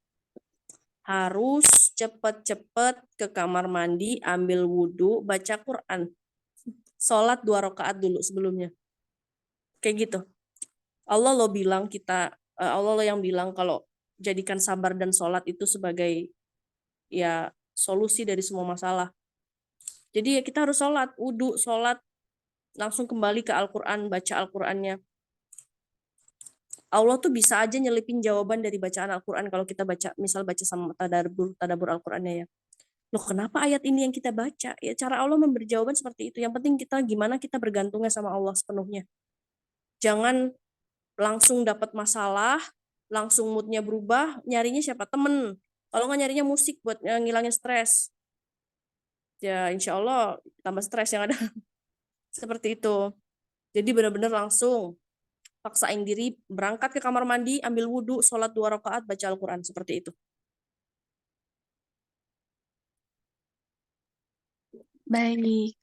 Harus cepat-cepat ke kamar mandi, ambil wudhu, baca Quran. Sholat 2 rakaat dulu sebelumnya. Kayak gitu. Allah lo bilang Allah lo yang bilang kalau jadikan sabar dan sholat itu sebagai ya solusi dari semua masalah. Jadi ya kita harus sholat, wudhu, sholat, langsung kembali ke Al-Quran, baca Al-Qurannya. Allah tuh bisa aja nyelipin jawaban dari bacaan Al-Quran kalau kita baca, misal baca sama tadabur Al-Qurannya ya. Loh kenapa ayat ini yang kita baca? Ya cara Allah memberi jawaban seperti itu. Yang penting kita gimana kita bergantungnya sama Allah sepenuhnya. Jangan langsung dapat masalah, langsung moodnya berubah, nyarinya siapa? Temen. Kalau nggak nyarinya musik buat ngilangin stres. Ya insya Allah tambah stres yang ada. Seperti itu. Jadi benar-benar langsung paksain diri, berangkat ke kamar mandi, ambil wudhu, sholat 2 rakaat, baca Al-Quran. Seperti itu. Baik,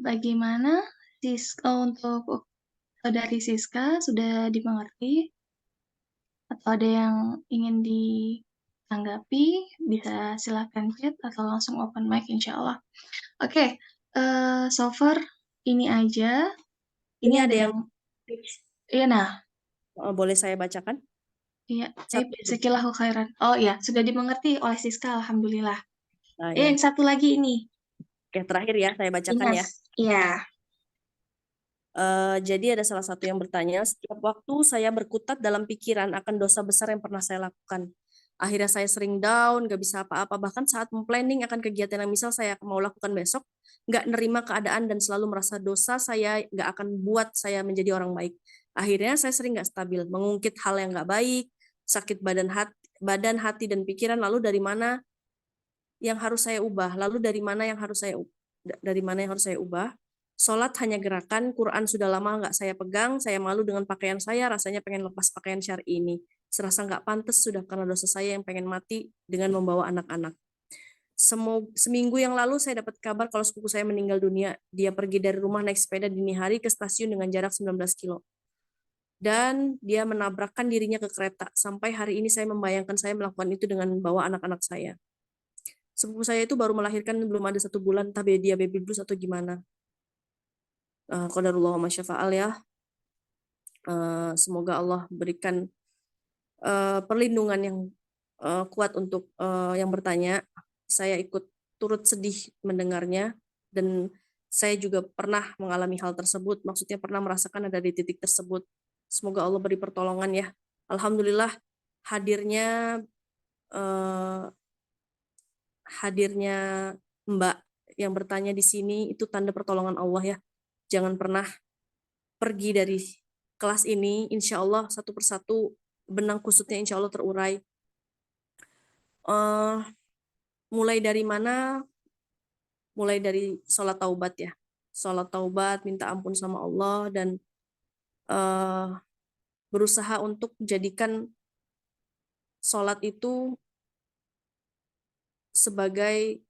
bagaimana untuk dari Siska sudah dimengerti? Atau ada yang ingin ditanggapi? Bisa silakan chat atau langsung open mic insya Allah. Oke, so far ini aja. Ini Ini ada ada yang yang, iya nah, boleh saya bacakan? iya, Satu. sekillahu khairan. Oh iya, sudah dimengerti oleh Siska, alhamdulillah. Nah, ya. Yang satu lagi ini, Oke, terakhir ya, saya bacakan ya. Inas. Iya. Jadi ada salah satu yang bertanya, setiap waktu saya berkutat dalam pikiran akan dosa besar yang pernah saya lakukan. Akhirnya saya sering down, gak bisa apa-apa. Bahkan saat memplanning akan kegiatan yang misal saya mau lakukan besok, gak nerima keadaan dan selalu merasa dosa saya gak akan buat saya menjadi orang baik. Akhirnya saya sering gak stabil, mengungkit hal yang gak baik, sakit badan, hati, dan pikiran. Lalu dari mana yang harus saya ubah? Lalu dari mana yang harus saya ubah? Sholat hanya gerakan, Quran sudah lama nggak saya pegang, saya malu dengan pakaian saya, rasanya pengen lepas pakaian syar'i ini. Serasa nggak pantas sudah karena dosa saya yang pengen mati dengan membawa anak-anak. Seminggu yang lalu saya dapat kabar kalau sepupu saya meninggal dunia. Dia pergi dari rumah naik sepeda dini hari ke stasiun dengan jarak 19 kilo. Dan dia menabrakkan dirinya ke kereta. Sampai hari ini saya membayangkan saya melakukan itu dengan membawa anak-anak saya. Sepupu saya itu baru melahirkan belum ada 1 bulan, entah dia baby blues atau gimana. Qadarullah wa masyafa'al ya. Semoga Allah berikan perlindungan yang kuat untuk yang bertanya. Saya ikut turut sedih mendengarnya. Dan saya juga pernah mengalami hal tersebut, maksudnya pernah merasakan ada di titik tersebut. Semoga Allah beri pertolongan ya. Alhamdulillah hadirnya hadirnya Mbak yang bertanya di sini itu tanda pertolongan Allah ya. Jangan pernah pergi dari kelas ini, insya Allah satu persatu benang kusutnya insya Allah terurai. Mulai dari mana? Mulai dari sholat taubat ya. Sholat taubat, minta ampun sama Allah, dan berusaha untuk menjadikan sholat itu sebagai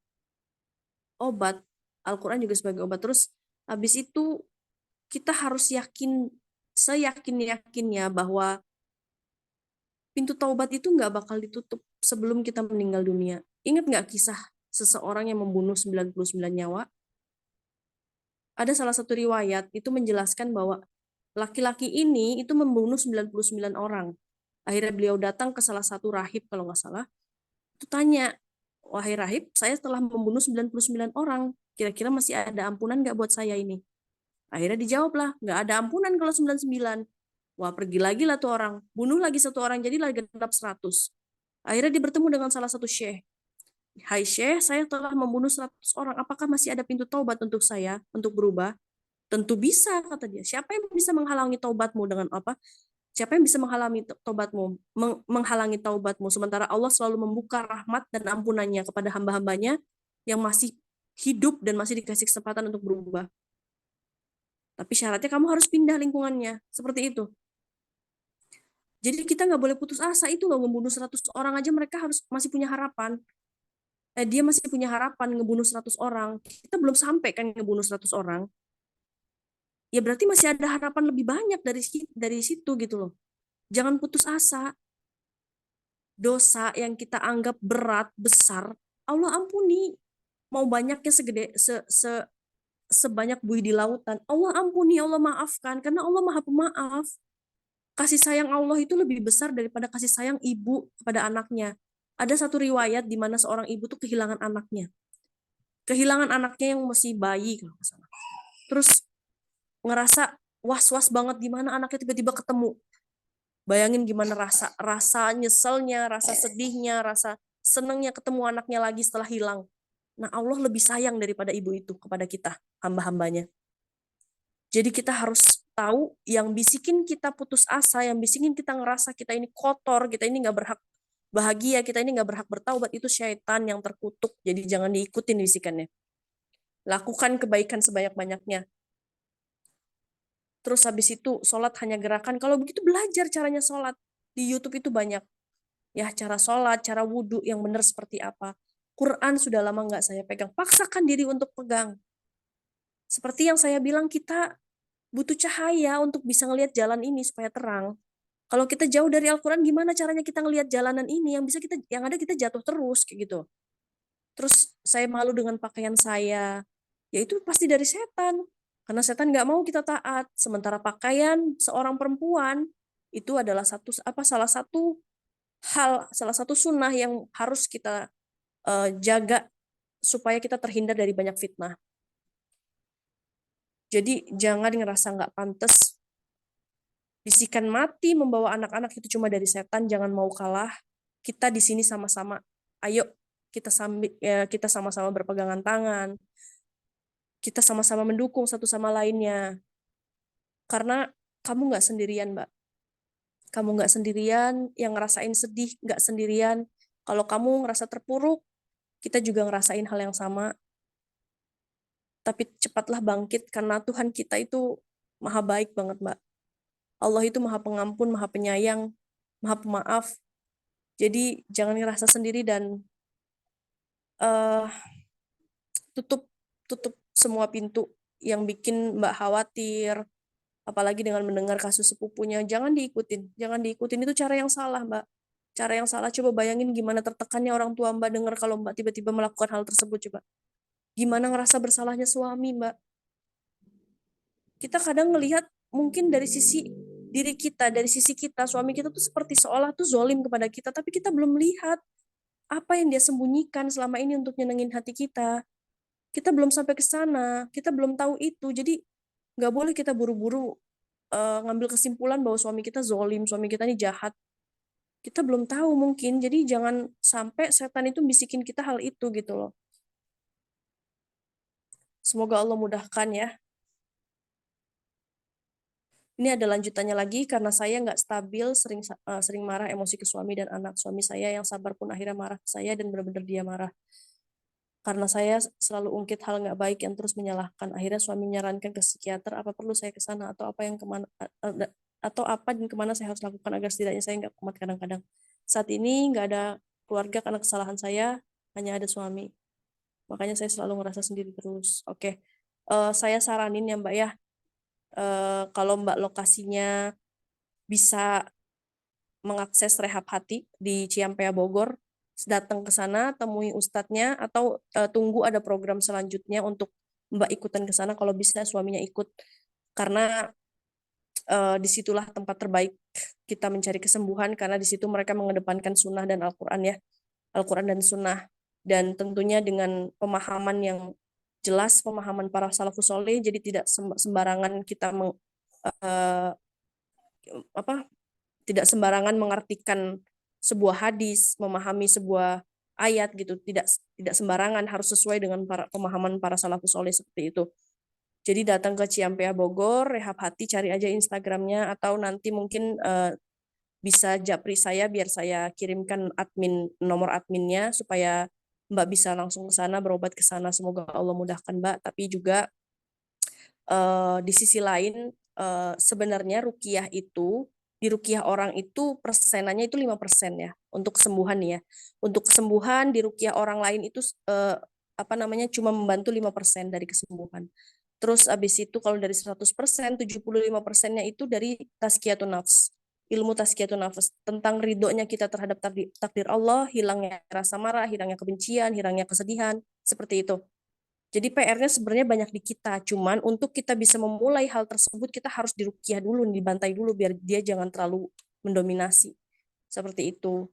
obat. Al-Quran juga sebagai obat. Terus habis itu kita harus yakin, seyakin-yakinnya bahwa pintu taubat itu nggak bakal ditutup sebelum kita meninggal dunia. Ingat nggak kisah seseorang yang membunuh 99 nyawa? Ada salah satu riwayat itu menjelaskan bahwa laki-laki ini itu membunuh 99 orang. Akhirnya beliau datang ke salah satu rahib kalau nggak salah. Itu tanya, wahai rahib, saya telah membunuh 99 orang. Kira-kira masih ada ampunan nggak buat saya ini? Akhirnya dijawablah, nggak ada ampunan kalau 99. Wah, pergi lagi lah tuh orang. Bunuh lagi satu orang, jadi lagi genap 100. Akhirnya dia bertemu dengan salah satu syekh. Hai syekh, saya telah membunuh 100 orang. Apakah masih ada pintu taubat untuk saya, untuk berubah? Tentu bisa, kata dia. Siapa yang bisa menghalangi taubatmu dengan apa? Siapa yang bisa menghalangi taubatmu? Menghalangi taubatmu. Sementara Allah selalu membuka rahmat dan ampunannya kepada hamba-hambanya yang masih hidup dan masih dikasih kesempatan untuk berubah. Tapi syaratnya kamu harus pindah lingkungannya. Seperti itu. Jadi kita nggak boleh putus asa. Itu loh, ngebunuh 100 orang aja mereka harus masih punya harapan. Dia masih punya harapan ngebunuh 100 orang. Kita belum sampai kan ngebunuh 100 orang. Ya berarti masih ada harapan lebih banyak dari situ gitu loh. Jangan putus asa. Dosa yang kita anggap berat, besar, Allah ampuni. Mau banyaknya sebanyak buih di lautan, Allah ampuni, Allah maafkan, karena Allah Maha Pemaaf. Kasih sayang Allah itu lebih besar daripada kasih sayang ibu kepada anaknya. Ada satu riwayat di mana seorang ibu tuh kehilangan anaknya. Kehilangan anaknya yang masih bayi kalau nggak salah. Terus ngerasa was-was banget gimana anaknya tiba-tiba ketemu. Bayangin gimana rasa nyeselnya, rasa sedihnya, rasa senangnya ketemu anaknya lagi setelah hilang. Nah, Allah lebih sayang daripada ibu itu kepada kita, hamba-hambanya. Jadi kita harus tahu yang bisikin kita putus asa, yang bisikin kita ngerasa kita ini kotor, kita ini nggak berhak bahagia, kita ini nggak berhak bertaubat, itu syaitan yang terkutuk. Jadi jangan diikutin bisikannya. Lakukan kebaikan sebanyak-banyaknya. Terus habis itu sholat hanya gerakan. Kalau begitu belajar caranya sholat. Di YouTube itu banyak. Ya, cara sholat, cara wudhu yang benar seperti apa. Quran sudah lama nggak saya pegang. Paksakan diri untuk pegang. Seperti yang saya bilang, kita butuh cahaya untuk bisa ngelihat jalan ini supaya terang. Kalau kita jauh dari Al-Quran, gimana caranya kita ngelihat jalanan ini? Yang ada kita jatuh terus kayak gitu. Terus saya malu dengan pakaian saya. Ya itu pasti dari setan. Karena setan nggak mau kita taat. Sementara pakaian seorang perempuan itu adalah salah satu sunnah yang harus kita jaga supaya kita terhindar dari banyak fitnah. Jadi jangan ngerasa nggak pantas. Bisikan mati membawa anak-anak itu cuma dari setan. Jangan mau kalah. Kita di sini sama-sama. Ayo kita sama-sama berpegangan tangan. Kita sama-sama mendukung satu sama lainnya. Karena kamu nggak sendirian, Mbak. Kamu nggak sendirian, yang ngerasain sedih nggak sendirian. Kalau kamu ngerasa terpuruk, kita juga ngerasain hal yang sama. Tapi cepatlah bangkit, karena Tuhan kita itu maha baik banget, Mbak. Allah itu maha pengampun, maha penyayang, maha pemaaf. Jadi jangan ngerasa sendiri dan tutup semua pintu yang bikin Mbak khawatir, apalagi dengan mendengar kasus sepupunya. Jangan diikutin itu cara yang salah, Mbak. Cara yang salah. Coba bayangin gimana tertekannya orang tua Mbak dengar kalau Mbak tiba-tiba melakukan hal tersebut. Coba gimana ngerasa bersalahnya suami, Mbak. Kita kadang ngelihat mungkin dari sisi diri kita, dari sisi kita, suami kita tuh seperti seolah tuh zolim kepada kita, tapi kita belum melihat apa yang dia sembunyikan selama ini untuk nyenengin hati kita. Kita belum sampai ke sana, kita belum tahu itu. Jadi nggak boleh kita buru-buru ngambil kesimpulan bahwa suami kita zolim, suami kita ini jahat. Kita belum tahu mungkin, jadi jangan sampai setan itu bisikin kita hal itu gitu loh. Semoga Allah mudahkan ya. Ini ada lanjutannya lagi, karena saya nggak stabil, sering marah emosi ke suami dan anak. Suami saya yang sabar pun akhirnya marah ke saya dan benar-benar dia marah. Karena saya selalu ungkit hal nggak baik yang terus menyalahkan. Akhirnya suami menyarankan ke psikiater, apa perlu saya ke sana atau apa yang kemana atau apa dan kemana saya harus lakukan agar setidaknya saya nggak kumat kadang-kadang. Saat ini nggak ada keluarga karena kesalahan saya, hanya ada suami. Makanya saya selalu ngerasa sendiri terus. Oke, saya saranin ya Mbak ya, kalau Mbak lokasinya bisa mengakses rehab hati di Ciampea Bogor, datang ke sana, temui ustadznya, atau tunggu ada program selanjutnya untuk Mbak ikutan ke sana. Kalau bisa suaminya ikut, karena disitulah tempat terbaik kita mencari kesembuhan, karena di situ mereka mengedepankan sunnah dan Al-Quran ya, Al-Quran dan sunnah, dan tentunya dengan pemahaman yang jelas, pemahaman para salafus soleh, jadi tidak sembarangan kita tidak sembarangan mengartikan sebuah hadis, memahami sebuah ayat gitu, tidak sembarangan, harus sesuai dengan pemahaman para salafus soleh seperti itu. Jadi datang ke Ciampea Bogor, rehab hati, cari aja Instagramnya, atau nanti mungkin bisa japri saya biar saya kirimkan nomor adminnya supaya Mbak bisa langsung ke sana, berobat ke sana. Semoga Allah mudahkan Mbak. Tapi juga di sisi lain sebenarnya ruqyah itu, di ruqyah orang itu persenannya itu 5% ya untuk kesembuhan ya. Untuk kesembuhan di ruqyah orang lain itu cuma membantu 5% dari kesembuhan. Terus abis itu kalau dari 100%, 75%-nya itu dari tazkiyatun nafs. Ilmu tazkiyatun nafs tentang ridhonya kita terhadap takdir Allah, hilangnya rasa marah, hilangnya kebencian, hilangnya kesedihan, seperti itu. Jadi PR-nya sebenarnya banyak di kita, cuman untuk kita bisa memulai hal tersebut kita harus diruqyah dulu, dibantai dulu biar dia jangan terlalu mendominasi. Seperti itu.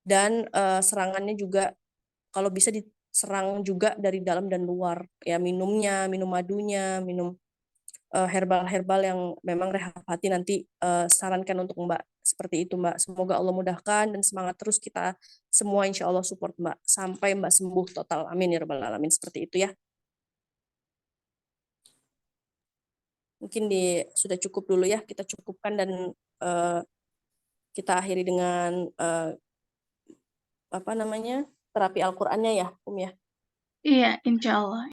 Dan serangannya juga kalau bisa diserang juga dari dalam dan luar. Ya minumnya, minum madunya, minum herbal-herbal yang memang rehab hati nanti sarankan untuk Mbak. Seperti itu Mbak. Semoga Allah mudahkan dan semangat terus kita semua, insya Allah support Mbak. Sampai Mbak sembuh total. Amin ya Rabbal Alamin. Seperti itu ya. Mungkin sudah cukup dulu ya, kita cukupkan dan kita akhiri dengan terapi Al-Qur'annya ya, ya. Iya, insya Allah.